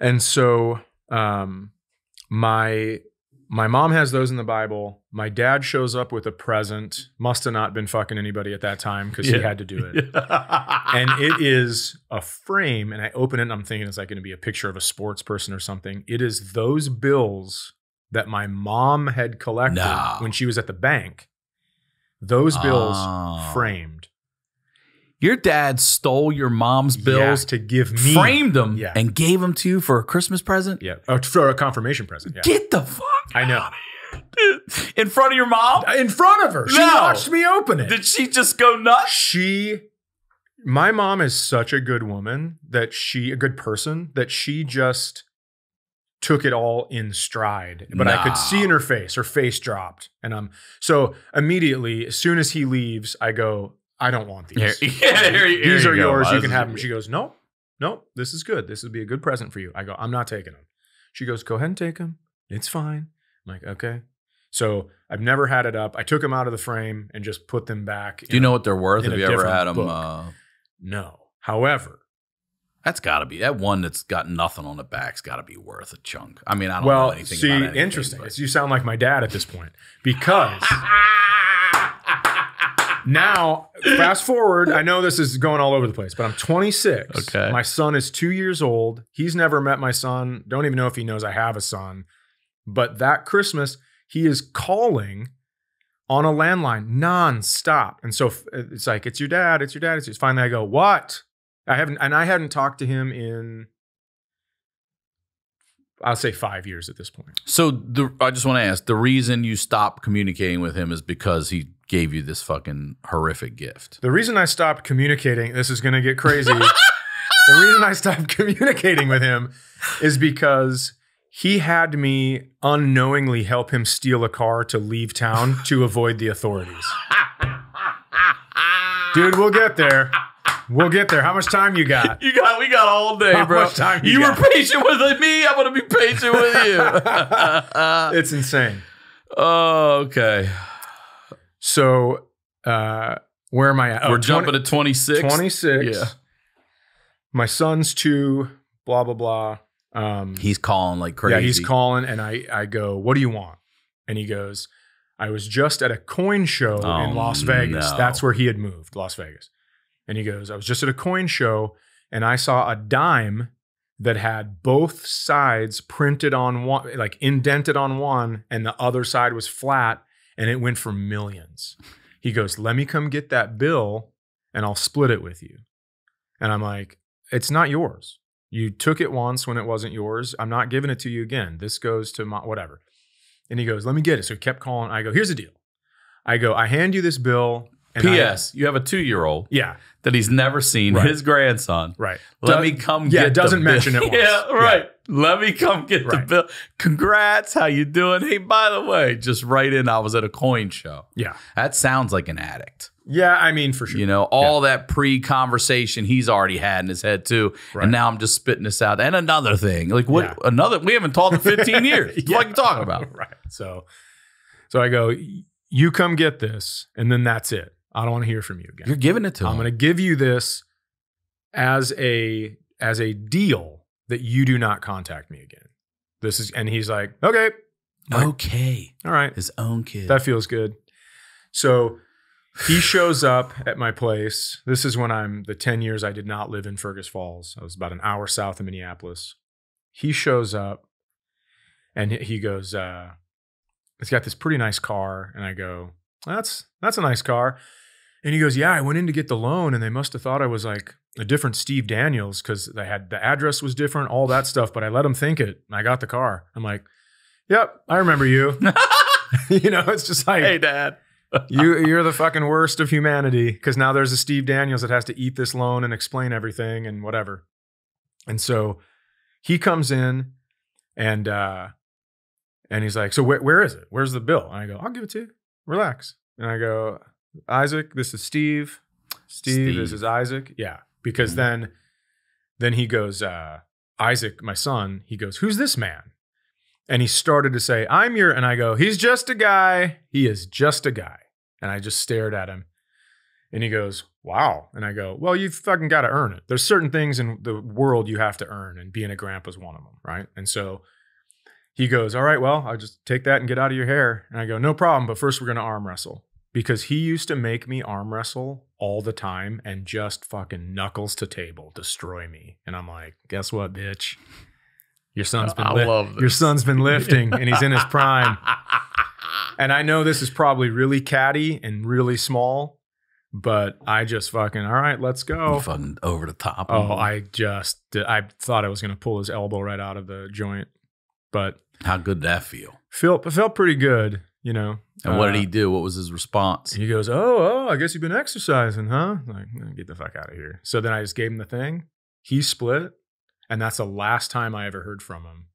[SPEAKER 3] And so my mom has those in the Bible. My dad shows up with a present. Must have not been fucking anybody at that time because he had to do it. And it is a frame. And I open it and I'm thinking it's like going to be a picture of a sports person or something. It is those bills that my mom had collected when she was at the bank. Those bills framed.
[SPEAKER 2] Your dad stole your mom's bills
[SPEAKER 3] to give me,
[SPEAKER 2] framed them, and gave them to you for a Christmas present?
[SPEAKER 3] Yeah. Oh, for a confirmation present. Yeah.
[SPEAKER 2] Get the fuck
[SPEAKER 3] I know.
[SPEAKER 2] out of here. In front of your mom?
[SPEAKER 3] In front of her. She watched me open it.
[SPEAKER 2] Did she just go nuts?
[SPEAKER 3] My mom is such a good woman a good person that she just took it all in stride. But I could see in her face dropped. And so immediately, as soon as he leaves, I go, I don't want these. These are yours. You can have them. She goes, no, this is good. This would be a good present for you. I go, I'm not taking them. She goes, go ahead and take them. It's fine. I'm like, okay. So I've never had it up. I took them out of the frame and just put them back.
[SPEAKER 2] Do you know what they're worth? Have you ever had them?
[SPEAKER 3] No. However,
[SPEAKER 2] that's got to be that one that's got nothing on the back's got to be worth a chunk. I mean, I don't know anything about anything.
[SPEAKER 3] Interesting. You sound like my dad at this point because now, fast forward, I know this is going all over the place, but I'm 26.
[SPEAKER 2] Okay.
[SPEAKER 3] My son is 2 years old. He's never met my son. Don't even know if he knows I have a son. But that Christmas, he is calling on a landline nonstop. And so it's like, it's your dad. Finally, I go, what? I hadn't talked to him in, I'll say 5 years at this point.
[SPEAKER 2] So I just want to ask, the reason you stopped communicating with him is because he gave you this fucking horrific gift.
[SPEAKER 3] The reason I stopped communicating, this is going to get crazy. The reason I stopped communicating with him is because he had me unknowingly help him steal a car to leave town to avoid the authorities. Dude, we'll get there. How much time you got?
[SPEAKER 2] We got all day, bro.
[SPEAKER 3] How much time
[SPEAKER 2] you were patient with me. I'm going to be patient with you.
[SPEAKER 3] It's insane.
[SPEAKER 2] Oh, okay.
[SPEAKER 3] So, where am I at?
[SPEAKER 2] We're jumping to 26.
[SPEAKER 3] 26.
[SPEAKER 2] Yeah.
[SPEAKER 3] My son's 2, blah, blah, blah.
[SPEAKER 2] He's calling like crazy.
[SPEAKER 3] Yeah, he's calling, and I go, what do you want? And he goes, I was just at a coin show in Las Vegas.
[SPEAKER 2] No.
[SPEAKER 3] That's where he had moved, Las Vegas. And he goes, I was just at a coin show, and I saw a dime that had both sides printed on one, like indented on one, and the other side was flat, and it went for millions. He goes, let me come get that bill, and I'll split it with you. And I'm like, it's not yours. You took it once when it wasn't yours. I'm not giving it to you again. This goes to my whatever. And he goes, let me get it. So he kept calling. I go, here's the deal. I go, I hand you this bill. And
[SPEAKER 2] P.S. You have a 2-year-old.
[SPEAKER 3] Yeah.
[SPEAKER 2] That he's never seen.
[SPEAKER 3] Right.
[SPEAKER 2] His grandson.
[SPEAKER 3] Right.
[SPEAKER 2] Let me come get the bill.
[SPEAKER 3] Yeah, doesn't mention it once.
[SPEAKER 2] Yeah, right. Yeah. Let me come get the
[SPEAKER 3] Right.
[SPEAKER 2] bill. Congrats. How you doing? Hey, by the way, just write in, I was at a coin show.
[SPEAKER 3] Yeah.
[SPEAKER 2] That sounds like an addict.
[SPEAKER 3] Yeah, I mean, for sure.
[SPEAKER 2] You know, all that pre-conversation he's already had in his head too.
[SPEAKER 3] Right.
[SPEAKER 2] And now I'm just spitting this out. And another thing. Like what we haven't talked in 15 years. What are you talking about?
[SPEAKER 3] Right. So I go, you come get this, and then that's it. I don't want to hear from you again.
[SPEAKER 2] You're giving it to him.
[SPEAKER 3] I'm going to give you this as a deal that you do not contact me again. And he's like, okay.
[SPEAKER 2] Okay.
[SPEAKER 3] All right.
[SPEAKER 2] His own kid.
[SPEAKER 3] That feels good. So he shows up at my place. This is when I'm the 10 years I did not live in Fergus Falls. I was about an hour south of Minneapolis. He shows up and he goes, it's got this pretty nice car. And I go, that's a nice car. And he goes, yeah, I went in to get the loan and they must have thought I was like a different Steve Daniels because they had the address was different, all that stuff. But I let them think it and I got the car. I'm like, yep, I remember you. You know, it's just like,
[SPEAKER 2] hey, Dad.
[SPEAKER 3] You're the fucking worst of humanity because now there's a Steve Daniels that has to eat this loan and explain everything and whatever. And so he comes in and he's like, so where is it? Where's the bill? And I go, I'll give it to you. Relax. And I go, Isaac, this is Steve. Steve, this is Isaac. Yeah. Because then he goes, Isaac, my son, he goes, who's this man? And he started to say, and I go, he's just a guy. He is just a guy. And I just stared at him. And he goes, wow. And I go, well, you've fucking got to earn it. There's certain things in the world you have to earn, and being a grandpa's one of them, right? And so he goes, all right, well, I'll just take that and get out of your hair. And I go, no problem, but first we're going to arm wrestle. Because he used to make me arm wrestle all the time and just fucking knuckles to table, destroy me. And I'm like, guess what, bitch? Your son's been lifting and he's in his prime. And I know this is probably really catty and really small, But I just fucking, all right, let's go.
[SPEAKER 2] You fucking over the top.
[SPEAKER 3] Oh, I thought I was going to pull his elbow right out of the joint. But
[SPEAKER 2] how good did that feel?
[SPEAKER 3] Felt pretty good, you know.
[SPEAKER 2] And what did he do? What was his response?
[SPEAKER 3] He goes, oh, I guess you've been exercising, huh? Like, get the fuck out of here. So then I just gave him the thing. He split. And that's the last time I ever heard from him.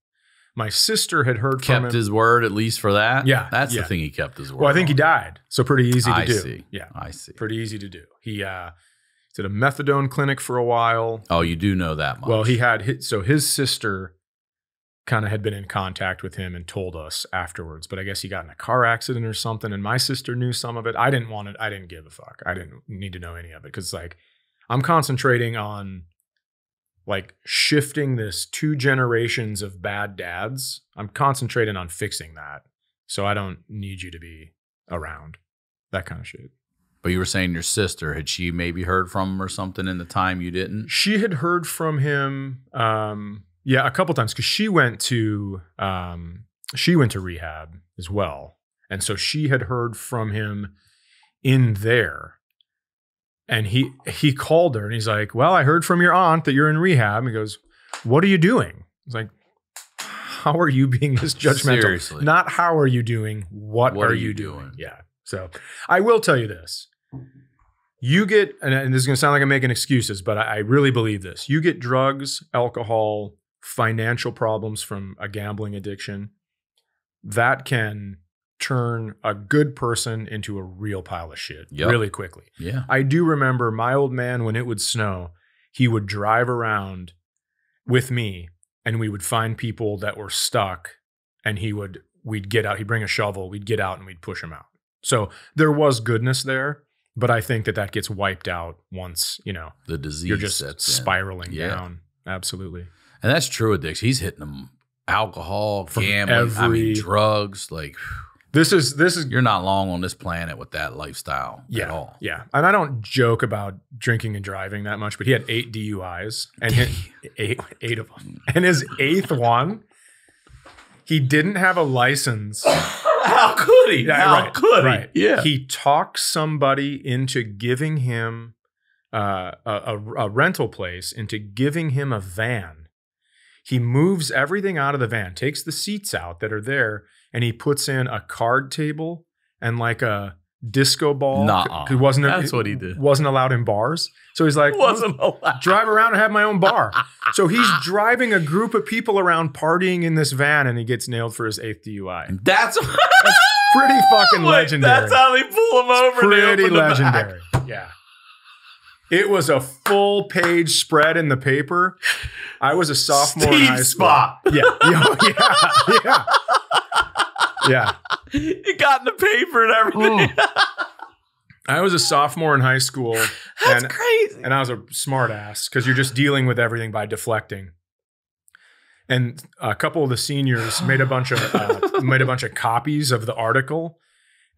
[SPEAKER 3] My sister had heard from him.
[SPEAKER 2] Kept his word, at least for that?
[SPEAKER 3] Yeah.
[SPEAKER 2] That's the thing, he kept his word.
[SPEAKER 3] Well, I think he died. So pretty easy to do.
[SPEAKER 2] I see.
[SPEAKER 3] Yeah.
[SPEAKER 2] I see.
[SPEAKER 3] Pretty easy to do. He did a methadone clinic for a while.
[SPEAKER 2] Oh, you do know that much.
[SPEAKER 3] Well, he had his sister kind of had been in contact with him and told us afterwards. But I guess he got in a car accident or something. And my sister knew some of it. I didn't want it. I didn't give a fuck. I didn't need to know any of it. Because like I'm concentrating on like shifting this 2 generations of bad dads. I'm concentrating on fixing that. So I don't need you to be around. That kind of shit.
[SPEAKER 2] But you were saying your sister, had she maybe heard from him or something in the time you didn't?
[SPEAKER 3] She had heard from him, a couple times because she went to rehab as well. And so she had heard from him in there. And he called her and he's like, well, I heard from your aunt that you're in rehab. He goes, what are you doing? He's like, how are you being this judgmental?
[SPEAKER 2] Seriously.
[SPEAKER 3] Not how are you doing? What are you doing? Yeah. So I will tell you this. You get, and this is going to sound like I'm making excuses, but I really believe this. You get drugs, alcohol, financial problems from a gambling addiction. That can turn a good person into a real pile of shit really quickly.
[SPEAKER 2] Yeah.
[SPEAKER 3] I do remember my old man, when it would snow, he would drive around with me and we would find people that were stuck and we'd get out, he'd bring a shovel, we'd get out and we'd push them out. So there was goodness there, but I think that gets wiped out once, you know,
[SPEAKER 2] the disease
[SPEAKER 3] you're just
[SPEAKER 2] sets
[SPEAKER 3] spiraling
[SPEAKER 2] in.
[SPEAKER 3] down. Absolutely.
[SPEAKER 2] And that's true addiction. He's hitting them alcohol, gambling, drugs, like
[SPEAKER 3] This is
[SPEAKER 2] you're not long on this planet with that lifestyle at all.
[SPEAKER 3] Yeah. And I don't joke about drinking and driving that much, but he had 8 DUIs and eight of them. And his 8th one, he didn't have a license.
[SPEAKER 2] How could he? How could he? Yeah.
[SPEAKER 3] He talked somebody into giving him a rental place, into giving him a van. He moves everything out of the van, takes the seats out that are there, and he puts in a card table and like a disco ball.
[SPEAKER 2] That's what he did.
[SPEAKER 3] Wasn't allowed in bars. So he's like,
[SPEAKER 2] wasn't allowed.
[SPEAKER 3] Drive around and have my own bar. So he's driving a group of people around partying in this van and he gets nailed for his 8th DUI.
[SPEAKER 2] That's
[SPEAKER 3] pretty fucking legendary.
[SPEAKER 2] That's how they pull him over.
[SPEAKER 3] Pretty legendary. Yeah. It was a full page spread in the paper. I was a sophomore in high school. Yeah. Yeah.
[SPEAKER 2] You got in the paper and everything.
[SPEAKER 3] I was a sophomore in high school.
[SPEAKER 2] That's crazy.
[SPEAKER 3] And I was a smart ass because you're just dealing with everything by deflecting. And a couple of the seniors made a bunch of copies of the article.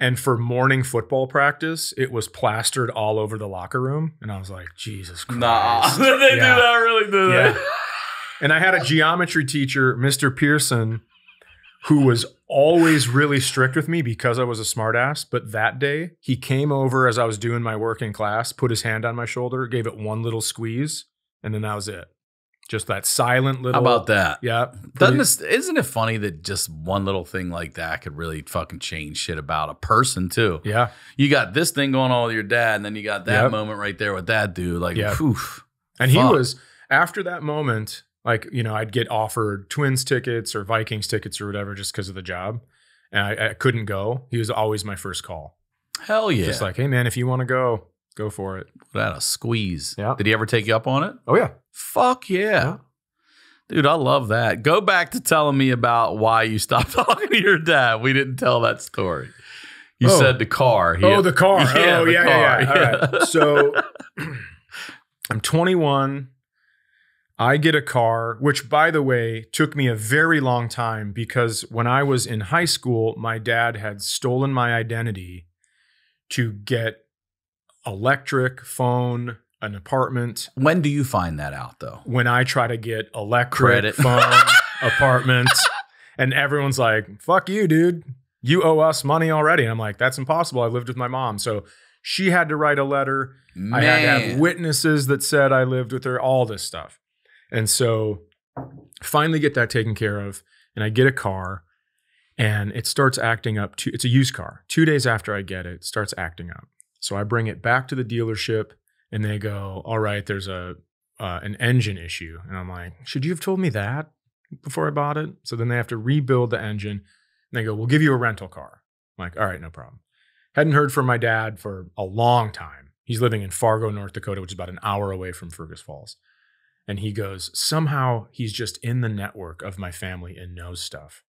[SPEAKER 3] And for morning football practice, it was plastered all over the locker room. And I was like, Jesus Christ.
[SPEAKER 2] Nah, they do that, really do that.
[SPEAKER 3] Yeah. And I had a geometry teacher, Mr. Pearson, who was always really strict with me because I was a smartass. But that day, he came over as I was doing my work in class, put his hand on my shoulder, gave it one little squeeze, and then that was it. Just that silent little.
[SPEAKER 2] How about that?
[SPEAKER 3] Yeah.
[SPEAKER 2] Isn't it funny that just one little thing like that could really fucking change shit about a person too?
[SPEAKER 3] Yeah.
[SPEAKER 2] You got this thing going on with your dad, and then you got that moment right there with that dude. Like, poof.
[SPEAKER 3] And he was, after that moment, like, you know, I'd get offered Twins tickets or Vikings tickets or whatever just because of the job. And I couldn't go. He was always my first call.
[SPEAKER 2] Hell yeah.
[SPEAKER 3] Just like, hey, man, if you want to go for it.
[SPEAKER 2] That a squeeze.
[SPEAKER 3] Yeah.
[SPEAKER 2] Did he ever take you up on it?
[SPEAKER 3] Oh, yeah.
[SPEAKER 2] Fuck yeah. Dude, I love that. Go back to telling me about why you stopped talking to your dad. We didn't tell that story. You said the car.
[SPEAKER 3] The car.
[SPEAKER 2] Yeah, the car.
[SPEAKER 3] Yeah. All right. So I'm 21. I get a car, which, by the way, took me a very long time because when I was in high school, my dad had stolen my identity to get electric, phone, an apartment.
[SPEAKER 2] When do you find that out, though?
[SPEAKER 3] When I try to get electric, phone, apartment, and everyone's like, fuck you, dude. You owe us money already. And I'm like, that's impossible. I lived with my mom. So She had to write a letter.
[SPEAKER 2] Man.
[SPEAKER 3] I had to have witnesses that said I lived with her, all this stuff. And so finally get that taken care of. And I get a car and it starts acting up. It's a used car. 2 days after I get it, it starts acting up. So I bring it back to the dealership and they go, all right, there's an engine issue. And I'm like, should you have told me that before I bought it? So then they have to rebuild the engine. And they go, we'll give you a rental car. I'm like, all right, no problem. Hadn't heard from my dad for a long time. He's living in Fargo, North Dakota, which is about an hour away from Fergus Falls. And he goes, somehow he's just in the network of my family and knows stuff.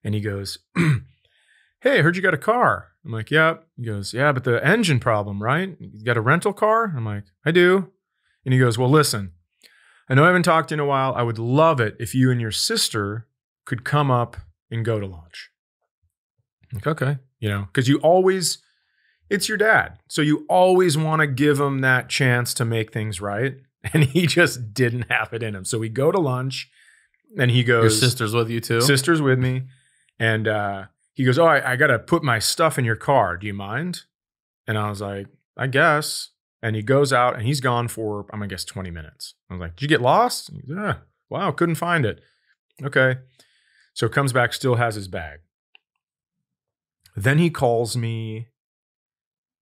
[SPEAKER 3] And he goes, hey, I heard you got a car. I'm like, yeah. He goes, yeah, but the engine problem, right? You got a rental car? I'm like, I do. And he goes, well, listen, I know I haven't talked to you in a while. I would love it if you and your sister could come up and go to lunch. I'm like, okay. You know, because you always, it's your dad. So you always want to give him that chance to make things right. And he just didn't have it in him. So we go to lunch and he goes,
[SPEAKER 2] your sister's with you too?
[SPEAKER 3] Sister's with me. And he goes, oh, I got to put my stuff in your car. Do you mind? And I was like, I guess. And he goes out and he's gone for, I'm going to guess 20 minutes. I was like, did you get lost? And he goes, yeah, wow, couldn't find it. Okay. So comes back, still has his bag. Then he calls me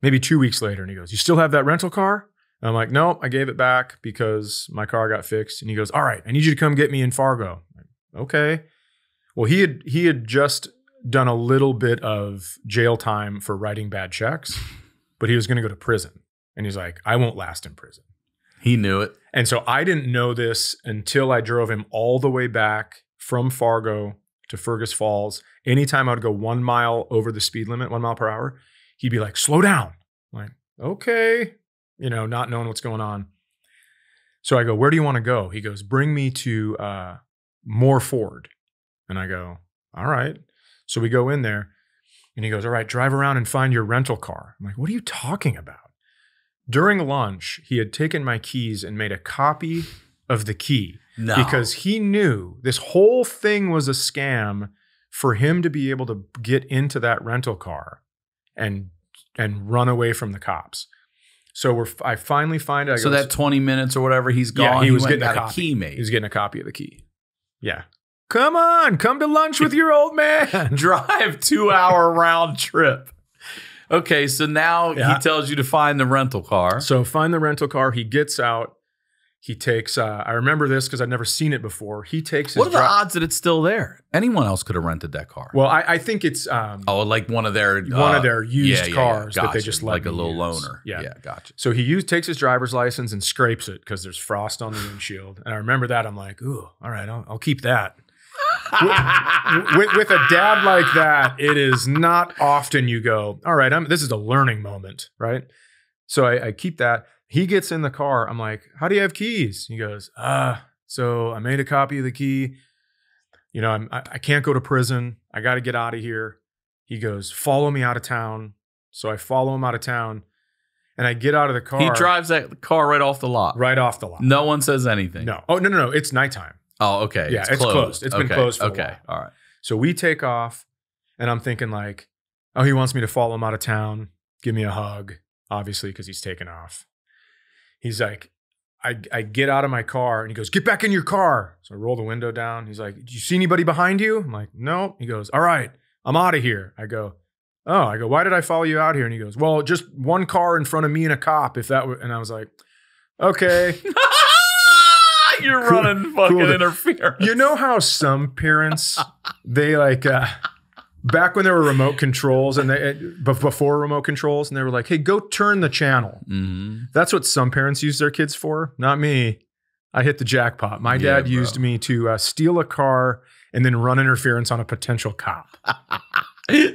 [SPEAKER 3] maybe 2 weeks later and he goes, you still have that rental car? And I'm like, no, I gave it back because my car got fixed. And he goes, all right, I need you to come get me in Fargo. I'm like, okay. Well, he had just done a little bit of jail time for writing bad checks, but he was going to go to prison. And he's like, I won't last in prison.
[SPEAKER 2] He knew it.
[SPEAKER 3] And so I didn't know this until I drove him all the way back from Fargo to Fergus Falls. Anytime I would go 1 mile over the speed limit, 1 mile per hour, he'd be like, slow down. I'm like, okay. You know, not knowing what's going on. So I go, where do you want to go? He goes, bring me to Moore Ford. And I go, all right. So we go in there and he goes, all right, drive around and find your rental car. I'm like, what are you talking about? During lunch, he had taken my keys and made a copy of the key because he knew this whole thing was a scam for him to be able to get into that rental car and run away from the cops. So I finally find out.
[SPEAKER 2] So that 20 minutes or whatever he's gone,
[SPEAKER 3] yeah, he was getting
[SPEAKER 2] a key made.
[SPEAKER 3] He was getting a copy of the key. Yeah. Come on, come to lunch with your old man.
[SPEAKER 2] Drive 2-hour round trip. Okay, so now he tells you to find the rental car.
[SPEAKER 3] So find the rental car. He gets out. He takes, I remember this because I'd never seen it before. He takes his
[SPEAKER 2] What are the odds that it's still there? Anyone else could have rented that car.
[SPEAKER 3] Well, I think it's
[SPEAKER 2] like one of their
[SPEAKER 3] used cars
[SPEAKER 2] gotcha.
[SPEAKER 3] that they just let
[SPEAKER 2] like a little
[SPEAKER 3] use.
[SPEAKER 2] loaner. Yeah, gotcha.
[SPEAKER 3] So he takes his driver's license and scrapes it because there's frost on the windshield. And I remember that. I'm like, ooh, all right, I'll keep that. with a dad like that, it is not often you go, all right, this is a learning moment, right? So I keep that. He gets in the car. I'm like, how do you have keys? He goes, so I made a copy of the key. You know, I can't go to prison. I got to get out of here. He goes, follow me out of town. So I follow him out of town and I get out of the car.
[SPEAKER 2] He drives that car right off the lot.
[SPEAKER 3] Right off the lot.
[SPEAKER 2] No one says anything.
[SPEAKER 3] No. Oh, no. It's nighttime.
[SPEAKER 2] Oh, okay.
[SPEAKER 3] Yeah, it's closed. It's been closed for a while.
[SPEAKER 2] All right.
[SPEAKER 3] So we take off and I'm thinking like, oh, he wants me to follow him out of town. Give me a hug, obviously, because he's taken off. He's like, I get out of my car and he goes, get back in your car. So I roll the window down. He's like, do you see anybody behind you? I'm like, no. He goes, all right, I'm out of here. I go, why did I follow you out here? And he goes, well, just one car in front of me and a cop. If that were, and I was like, okay.
[SPEAKER 2] You're running fucking interference.
[SPEAKER 3] You know how some parents, they like, back when there were remote controls and before remote controls, and they were like, hey, go turn the channel. Mm-hmm. That's what some parents use their kids for. Not me. I hit the jackpot. My dad used me to steal a car and then run interference on a potential cop.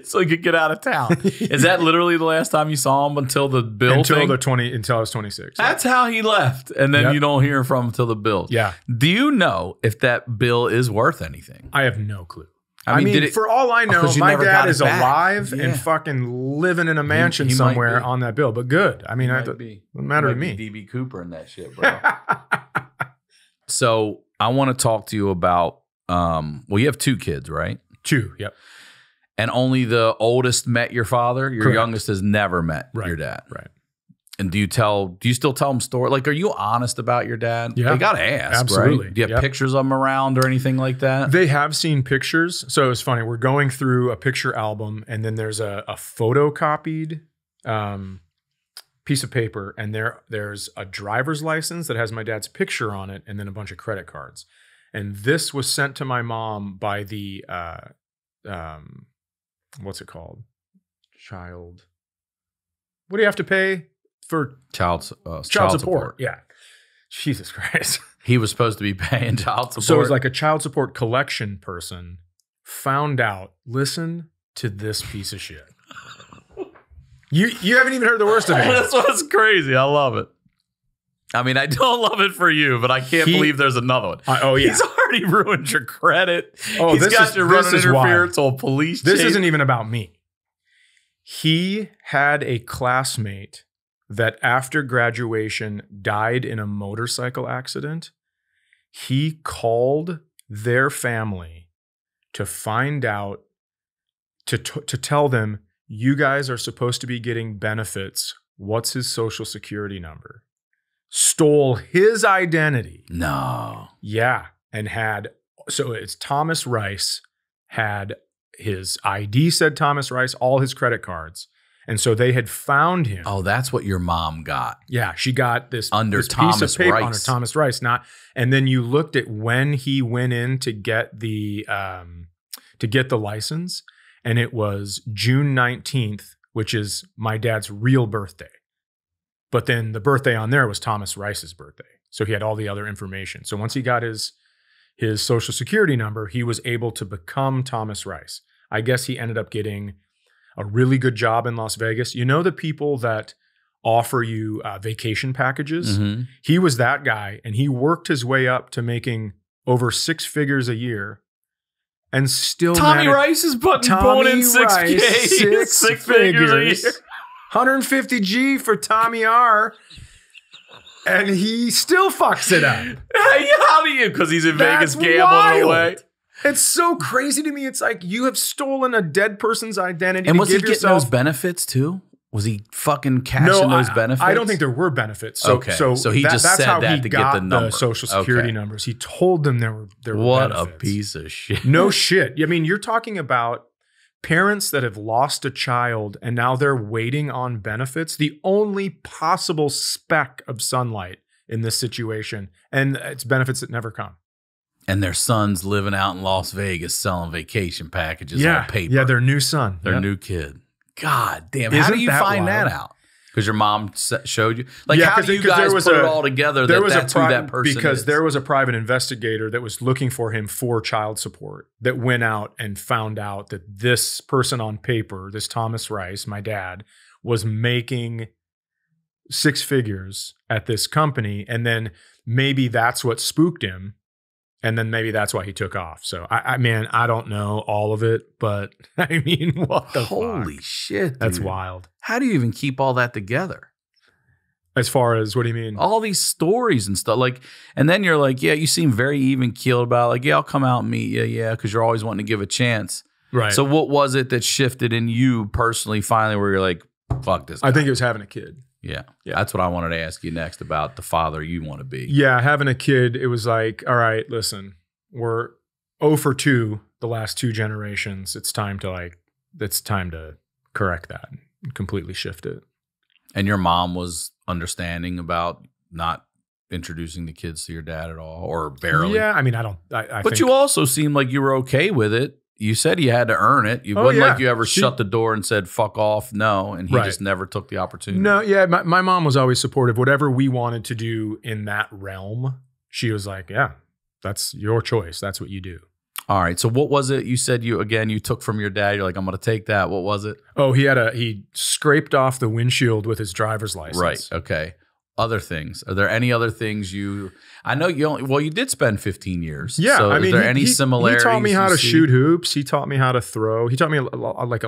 [SPEAKER 2] So he could get out of town. Is that literally the last time you saw him until the bill
[SPEAKER 3] until
[SPEAKER 2] thing?
[SPEAKER 3] Until I was 26.
[SPEAKER 2] That's how he left. And then you don't hear from him until the bill.
[SPEAKER 3] Yeah.
[SPEAKER 2] Do you know if that bill is worth anything?
[SPEAKER 3] I have no clue.
[SPEAKER 2] I mean,
[SPEAKER 3] for all I know, my dad is alive and fucking living in a mansion somewhere on that bill. But good. I mean, it doesn't matter to me.
[SPEAKER 2] DB Cooper and that shit, bro. So I want to talk to you about, you have 2 kids, right?
[SPEAKER 3] 2, yep.
[SPEAKER 2] And only the oldest met your father? Your
[SPEAKER 3] Correct.
[SPEAKER 2] youngest has never met
[SPEAKER 3] Right.
[SPEAKER 2] your dad.
[SPEAKER 3] Right.
[SPEAKER 2] And do you still tell them story? Like, are you honest about your dad?
[SPEAKER 3] Yeah.
[SPEAKER 2] You got to ask,
[SPEAKER 3] Absolutely.
[SPEAKER 2] right? Do you have
[SPEAKER 3] Yep.
[SPEAKER 2] pictures of him around or anything like that?
[SPEAKER 3] They have seen pictures. So it's funny. We're going through a picture album, and then there's a photocopied piece of paper, and there's a driver's license that has my dad's picture on it, and then a bunch of credit cards. And this was sent to my mom by the what's it called? What do you have to pay for
[SPEAKER 2] Child
[SPEAKER 3] support? Yeah. Jesus Christ.
[SPEAKER 2] He was supposed to be paying child support.
[SPEAKER 3] So it was like a child support collection person found out, listen to this piece of shit. You haven't even heard the worst of it.
[SPEAKER 2] That's what's crazy. I love it. I mean, I don't love it for you, but I can't believe there's another one.
[SPEAKER 3] Oh, yeah.
[SPEAKER 2] He's already ruined your credit.
[SPEAKER 3] Oh,
[SPEAKER 2] He's got you running interference on police
[SPEAKER 3] This
[SPEAKER 2] chase.
[SPEAKER 3] isn't even about me. He had a classmate that after graduation died in a motorcycle accident. He called their family to find out, to tell them, you guys are supposed to be getting benefits. What's his social security number? Stole his identity.
[SPEAKER 2] No.
[SPEAKER 3] Yeah. And so it's Thomas Rice, had his ID said Thomas Rice, all his credit cards. And so they had found him.
[SPEAKER 2] Oh, that's what your mom got.
[SPEAKER 3] Yeah, she got this
[SPEAKER 2] Under
[SPEAKER 3] this
[SPEAKER 2] Thomas
[SPEAKER 3] piece of paper
[SPEAKER 2] Rice.
[SPEAKER 3] under Thomas Rice. And then you looked at when he went in to get the license, and it was June 19th, which is my dad's real birthday. But then the birthday on there was Thomas Rice's birthday. So he had all the other information. So once he got his social security number, he was able to become Thomas Rice. I guess he ended up getting a really good job in Las Vegas. You know the people that offer you vacation packages?
[SPEAKER 2] Mm-hmm.
[SPEAKER 3] He was that guy, and he worked his way up to making over 6 figures a year, and still
[SPEAKER 2] Tommy Rice is pulling in 6K, six figures a year.
[SPEAKER 3] 150 G for Tommy R. And he still fucks it up.
[SPEAKER 2] How do you? Because he's in
[SPEAKER 3] That's
[SPEAKER 2] Vegas gambling
[SPEAKER 3] wild.
[SPEAKER 2] away.
[SPEAKER 3] It's so crazy to me. It's like you have stolen a dead person's identity.
[SPEAKER 2] And
[SPEAKER 3] to
[SPEAKER 2] was he
[SPEAKER 3] give
[SPEAKER 2] getting
[SPEAKER 3] yourself
[SPEAKER 2] those benefits too? Was he fucking cashing those benefits?
[SPEAKER 3] I don't think there were benefits. So,
[SPEAKER 2] Okay. So he just
[SPEAKER 3] that's
[SPEAKER 2] said
[SPEAKER 3] how
[SPEAKER 2] that
[SPEAKER 3] he
[SPEAKER 2] to get
[SPEAKER 3] got
[SPEAKER 2] the number.
[SPEAKER 3] Social security
[SPEAKER 2] Okay.
[SPEAKER 3] numbers. He told them there were
[SPEAKER 2] What
[SPEAKER 3] benefits.
[SPEAKER 2] a piece of shit.
[SPEAKER 3] No shit. I mean, you're talking about parents that have lost a child and now they're waiting on benefits. The only possible speck of sunlight in this situation, and it's benefits that never come.
[SPEAKER 2] And their son's living out in Las Vegas selling vacation packages on paper.
[SPEAKER 3] Yeah, their new son.
[SPEAKER 2] Their
[SPEAKER 3] Yep.
[SPEAKER 2] new kid. God damn. How
[SPEAKER 3] Isn't
[SPEAKER 2] do you
[SPEAKER 3] that
[SPEAKER 2] find
[SPEAKER 3] wild?
[SPEAKER 2] that out? Because your mom showed you? Like,
[SPEAKER 3] Yeah,
[SPEAKER 2] how do you guys put it all together that's who that person
[SPEAKER 3] because
[SPEAKER 2] is?
[SPEAKER 3] there was a private investigator that was looking for him for child support that went out and found out that this person on paper, this Thomas Rice, my dad, was making 6 figures at this company. And then maybe that's what spooked him. And then maybe that's why he took off. So I don't know all of it, but I mean, what the
[SPEAKER 2] Holy
[SPEAKER 3] fuck?
[SPEAKER 2] shit.
[SPEAKER 3] That's
[SPEAKER 2] dude.
[SPEAKER 3] wild.
[SPEAKER 2] How do you even keep all that together?
[SPEAKER 3] As far as what do you mean?
[SPEAKER 2] All these stories and stuff. Like, and then you're like, yeah, you seem very even keeled about, like, yeah, I'll come out and meet you. Yeah. Because you're always wanting to give a chance.
[SPEAKER 3] Right.
[SPEAKER 2] So what was it that shifted in you personally finally where you're like, fuck this guy?
[SPEAKER 3] I think it was having a kid.
[SPEAKER 2] Yeah. That's what I wanted to ask you next about the father you want to be.
[SPEAKER 3] Yeah, having a kid, it was like, all right, listen, we're 0 for 2 the last 2 generations. It's time to correct that and completely shift it.
[SPEAKER 2] And your mom was understanding about not introducing the kids to your dad at all, or barely?
[SPEAKER 3] Yeah, I mean,
[SPEAKER 2] But you also seemed like you were okay with it. You said you had to earn it. It wasn't like you ever shut the door and said, fuck off, no. And he just never took the opportunity.
[SPEAKER 3] No, yeah, my mom was always supportive. Whatever we wanted to do in that realm, she was like, yeah, that's your choice. That's what you do.
[SPEAKER 2] All right. So what was it you said you took from your dad? You're like, I'm going to take that. What was it?
[SPEAKER 3] Oh, he scraped off the windshield with his driver's license.
[SPEAKER 2] Right. Okay. Other things. Are there any other things I know you did spend 15 years.
[SPEAKER 3] Yeah.
[SPEAKER 2] So
[SPEAKER 3] I mean,
[SPEAKER 2] is there any similarities?
[SPEAKER 3] He taught me how
[SPEAKER 2] you
[SPEAKER 3] to
[SPEAKER 2] see?
[SPEAKER 3] shoot hoops. He taught me how to throw. He taught me a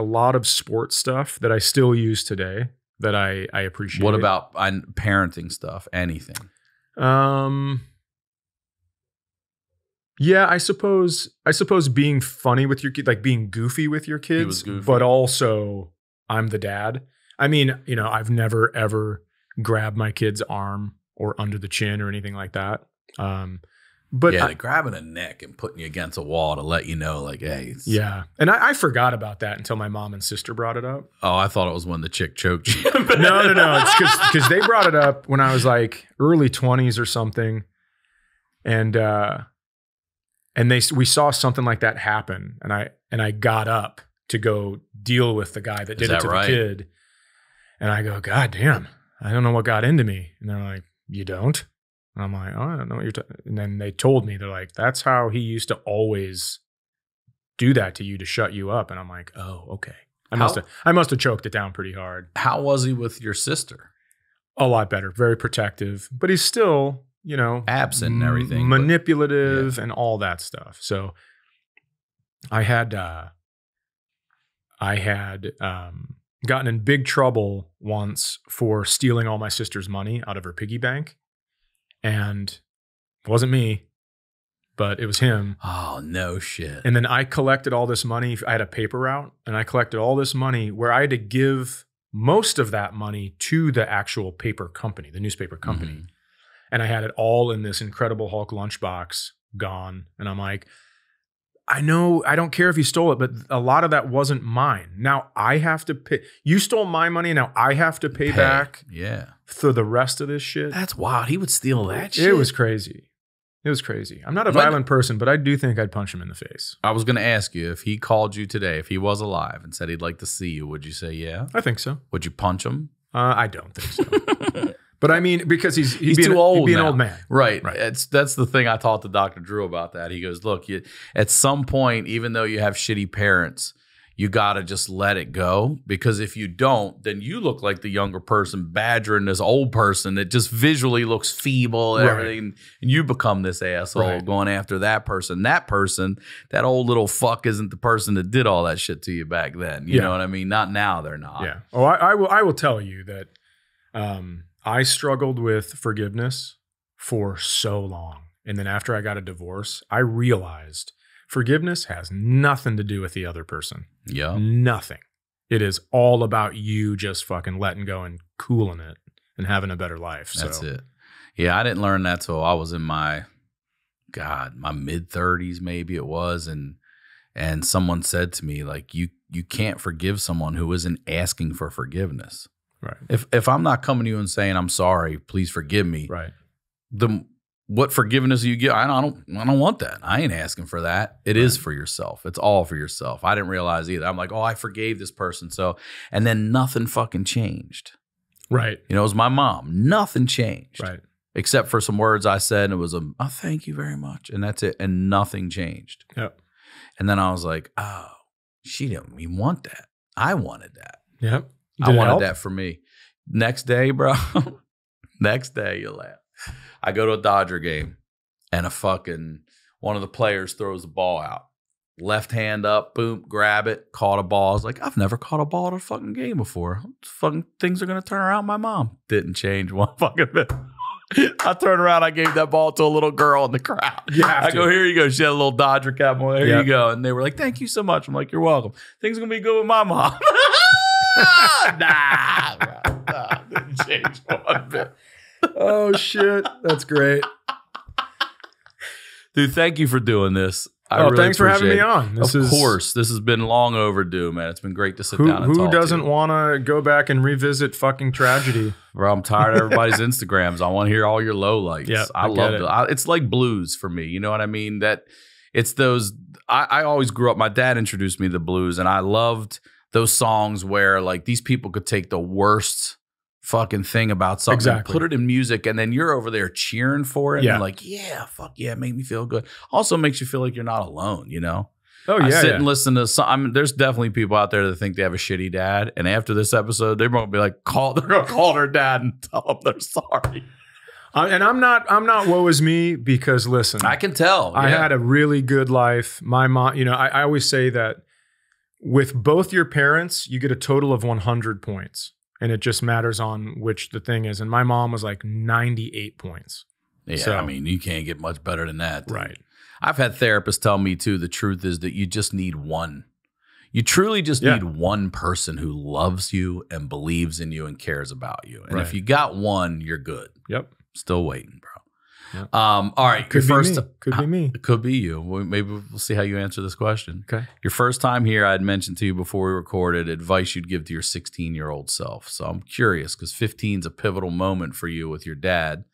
[SPEAKER 3] lot of sports stuff that I still use today that I appreciate.
[SPEAKER 2] What about parenting stuff? Anything?
[SPEAKER 3] Yeah, I suppose being funny with your kid, like being goofy with your kids,
[SPEAKER 2] was goofy.
[SPEAKER 3] but also I'm the dad. I mean, I've never ever grabbed my kid's arm or under the chin or anything like that. But
[SPEAKER 2] yeah, grabbing a neck and putting you against a wall to let you know, like, hey.
[SPEAKER 3] Yeah. And I forgot about that until my mom and sister brought it up.
[SPEAKER 2] Oh, I thought it was when the chick choked you.
[SPEAKER 3] No. It's because they brought it up when I was like early 20s or something. And we saw something like that happen. And I got up to go deal with the guy that did it to the kid. And I go, God damn, I don't know what got into me. And they're like, you don't? And I'm like, oh, I don't know what you're talking. And then they told me, they're like, that's how he used to always do that to you to shut you up. And I'm like, oh, okay. I must have choked it down pretty hard.
[SPEAKER 2] How was he with your sister?
[SPEAKER 3] A lot better. Very protective. But he's still,
[SPEAKER 2] absent and everything.
[SPEAKER 3] Manipulative and all that stuff. So I had gotten in big trouble once for stealing all my sister's money out of her piggy bank. And it wasn't me, but it was him.
[SPEAKER 2] Oh, no shit.
[SPEAKER 3] And then I collected all this money. I had a paper route, and I collected all this money where I had to give most of that money to the actual paper company, the newspaper company. Mm-hmm. And I had it all in this Incredible Hulk lunchbox gone. And I'm like, I know, I don't care if you stole it, but a lot of that wasn't mine. Now I have to pay. You stole my money. Now I have to pay back.
[SPEAKER 2] Yeah.
[SPEAKER 3] For the rest of this shit.
[SPEAKER 2] That's wild. He would steal that shit.
[SPEAKER 3] It was crazy. I'm not a violent person, but I do think I'd punch him in the face.
[SPEAKER 2] I was going to ask you, if he called you today, if he was alive and said he'd like to see you, would you say yeah?
[SPEAKER 3] I think so.
[SPEAKER 2] Would you punch him?
[SPEAKER 3] I don't think so. But I mean, because he's
[SPEAKER 2] too old.
[SPEAKER 3] He'd be an old man.
[SPEAKER 2] Right. That's the thing I talked to Dr. Drew about that. He goes, look, at some point, even though you have shitty parents, you got to just let it go, because if you don't, then you look like the younger person badgering this old person that just visually looks feeble and everything. And you become this asshole going after that person. That person, that old little fuck, isn't the person that did all that shit to you back then. You know what I mean? Not now, they're not.
[SPEAKER 3] Yeah. Oh, I will tell you that I struggled with forgiveness for so long. And then after I got a divorce, I realized forgiveness has nothing to do with the other person.
[SPEAKER 2] Yeah.
[SPEAKER 3] Nothing. It is all about you just fucking letting go and cooling it and having a better life.
[SPEAKER 2] That's it. Yeah, I didn't learn that till I was in my mid-30s maybe it was. And someone said to me, like, you can't forgive someone who isn't asking for forgiveness.
[SPEAKER 3] Right.
[SPEAKER 2] If I'm not coming to you and saying, I'm sorry, please forgive me.
[SPEAKER 3] Right.
[SPEAKER 2] What forgiveness you get? I don't want that. I ain't asking for that. It is for yourself. It's all for yourself. I didn't realize either. I'm like, oh, I forgave this person. So, and then nothing fucking changed.
[SPEAKER 3] Right.
[SPEAKER 2] It was my mom. Nothing changed.
[SPEAKER 3] Right.
[SPEAKER 2] Except for some words I said, and it was oh, thank you very much. And that's it. And nothing changed.
[SPEAKER 3] Yep.
[SPEAKER 2] And then I was like, oh, she didn't even want that. I wanted that.
[SPEAKER 3] Yep.
[SPEAKER 2] I wanted that for me. Next day, bro. Next day, you'll laugh. I go to a Dodger game, and one of the players throws the ball out. Left hand up, boom, grab it, caught a ball. I was like, I've never caught a ball at a fucking game before. Fucking things are going to turn around. My mom didn't change one fucking bit. I turned around, I gave that ball to a little girl in the crowd. I go, here you go. She had a little Dodger cap on. Here you go. And they were like, thank you so much. I'm like, you're welcome. Things are going to be good with my mom. Nah, didn't change one bit.
[SPEAKER 3] Oh, shit. That's great.
[SPEAKER 2] Dude, thank you for doing this. Really
[SPEAKER 3] thanks for having me on.
[SPEAKER 2] This has been long overdue, man. It's been great to sit down and talk to you.
[SPEAKER 3] Who doesn't want to go back and revisit fucking tragedy?
[SPEAKER 2] Bro, I'm tired of everybody's Instagrams. I want to hear all your lowlights.
[SPEAKER 3] Yeah,
[SPEAKER 2] I love it. It's like blues for me. You know what I mean? That it's those. I always grew up. My dad introduced me to the blues, and I loved those songs where like these people could take the worst fucking thing about something,
[SPEAKER 3] exactly,
[SPEAKER 2] put it in music, and then you're over there cheering for it. Yeah. And like, yeah, fuck yeah, make me feel good. Also makes you feel like you're not alone, you know?
[SPEAKER 3] Oh, yeah.
[SPEAKER 2] I sit and listen to some. There's definitely people out there that think they have a shitty dad, and after this episode, they're going to be like, they're going to call their dad and tell them they're sorry.
[SPEAKER 3] And I'm not woe is me, because listen,
[SPEAKER 2] I can tell.
[SPEAKER 3] I had a really good life. My mom, I always say that with both your parents, you get a total of 100 points. And it just matters on which the thing is. And my mom was like 98 points.
[SPEAKER 2] Yeah,
[SPEAKER 3] so,
[SPEAKER 2] I mean, you can't get much better than that. Dude.
[SPEAKER 3] Right.
[SPEAKER 2] I've had therapists tell me too, the truth is that you just need one. You truly just need one person who loves you and believes in you and cares about you. And if you got one, you're good.
[SPEAKER 3] Yep.
[SPEAKER 2] Still waiting, bro.
[SPEAKER 3] Yep.
[SPEAKER 2] All right.
[SPEAKER 3] Could be me. Could be me.
[SPEAKER 2] It could be you. Maybe we'll see how you answer this question.
[SPEAKER 3] Okay.
[SPEAKER 2] Your first time here, I had mentioned to you before we recorded advice you'd give to your 16-year-old self. So I'm curious because 15 is a pivotal moment for you with your dad,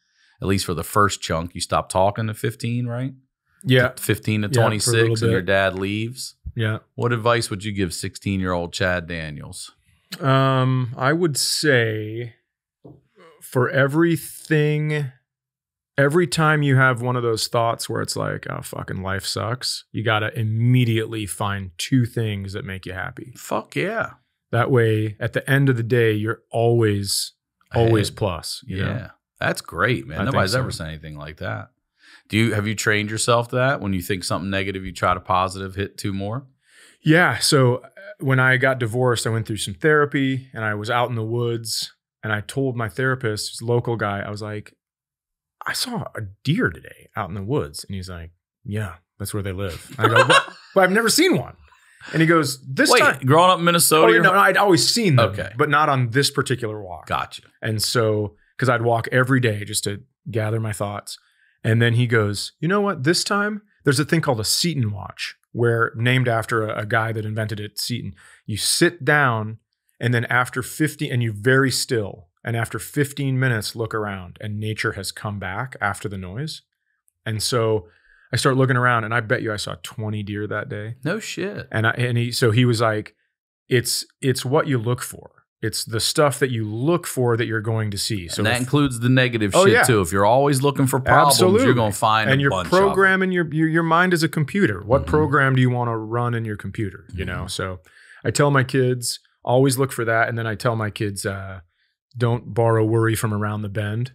[SPEAKER 2] at least for the first chunk. You stopped talking at 15, right?
[SPEAKER 3] Yeah.
[SPEAKER 2] 15 to 26 and your dad leaves.
[SPEAKER 3] Yeah.
[SPEAKER 2] What advice would you give 16-year-old Chad Daniels?
[SPEAKER 3] I would say for everything, every time you have one of those thoughts where it's like, oh, fucking life sucks, you got to immediately find 2 things that make you happy.
[SPEAKER 2] Fuck yeah.
[SPEAKER 3] That way, at the end of the day, you're always plus. You know?
[SPEAKER 2] That's great, man. Nobody's ever said anything like that. Have you trained yourself to that? When you think something negative, you try to positive, hit 2 more?
[SPEAKER 3] Yeah. So when I got divorced, I went through some therapy and I was out in the woods and I told my therapist, local guy, I was like, I saw a deer today out in the woods. And he's like, yeah, that's where they live. I go, but I've never seen one. And he goes, time.
[SPEAKER 2] Growing up in Minnesota?
[SPEAKER 3] No, I'd always seen them,
[SPEAKER 2] okay,
[SPEAKER 3] but not on this particular walk.
[SPEAKER 2] Gotcha.
[SPEAKER 3] And so, because I'd walk every day just to gather my thoughts. And then he goes, you know what? This time, there's a thing called a Seton watch, where named after a guy that invented it, Seton. You sit down, and then after 50, and you're very still. And after 15 minutes, look around, and nature has come back after the noise. And so I start looking around, and I bet you I saw 20 deer that day.
[SPEAKER 2] No shit.
[SPEAKER 3] So he was like, it's what you look for. It's the stuff that you look for that you're going to see. So
[SPEAKER 2] and that includes the negative shit too. If you're always looking for problems, you're going to find
[SPEAKER 3] and
[SPEAKER 2] a bunch of them.
[SPEAKER 3] And you're programming your mind is a computer. What program do you want to run in your computer? You know. So I tell my kids always look for that, and then I tell my kids don't borrow worry from around the bend.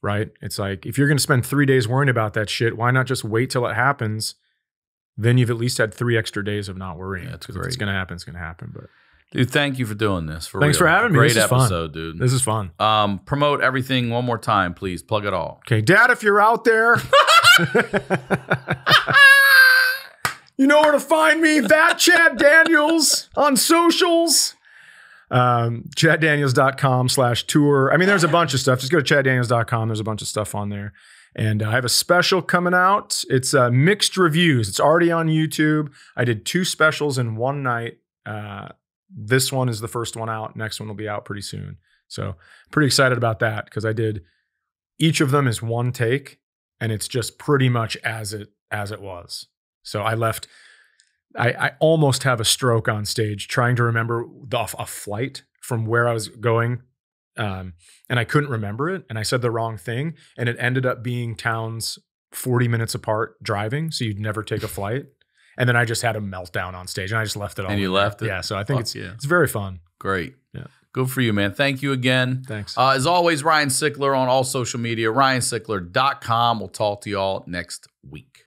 [SPEAKER 3] Right? It's like if you're going to spend 3 days worrying about that shit, why not just wait till it happens? Then you've at least had 3 extra days of not worrying.
[SPEAKER 2] That's
[SPEAKER 3] great.
[SPEAKER 2] great.
[SPEAKER 3] If it's going to happen, it's going to happen. But.
[SPEAKER 2] Dude, thank you for doing this.
[SPEAKER 3] Thanks for having me.
[SPEAKER 2] Great
[SPEAKER 3] this is
[SPEAKER 2] episode,
[SPEAKER 3] fun.
[SPEAKER 2] dude.
[SPEAKER 3] This is fun.
[SPEAKER 2] Promote everything one more time, please. Plug it all.
[SPEAKER 3] Okay, Dad, if you're out there, you know where to find me. That Chad Daniels on socials. ChadDaniels.com/tour. I mean, there's a bunch of stuff. Just go to ChadDaniels.com. There's a bunch of stuff on there. And I have a special coming out. It's mixed reviews. It's already on YouTube. I did 2 specials in one night. This one is the first one out. Next one will be out pretty soon. So pretty excited about that because each of them is one take and it's just pretty much as it was. So I almost have a stroke on stage trying to remember a flight from where I was going. And I couldn't remember it. And I said the wrong thing. And it ended up being towns 40 minutes apart driving. So you'd never take a flight. And then I just had a meltdown on stage and I just left it all.
[SPEAKER 2] And you left it?
[SPEAKER 3] Yeah. So I think it's very fun.
[SPEAKER 2] Great.
[SPEAKER 3] Yeah.
[SPEAKER 2] Good for you, man. Thank you again.
[SPEAKER 3] Thanks.
[SPEAKER 2] As always, Ryan Sickler on all social media, ryansickler.com. We'll talk to y'all next week.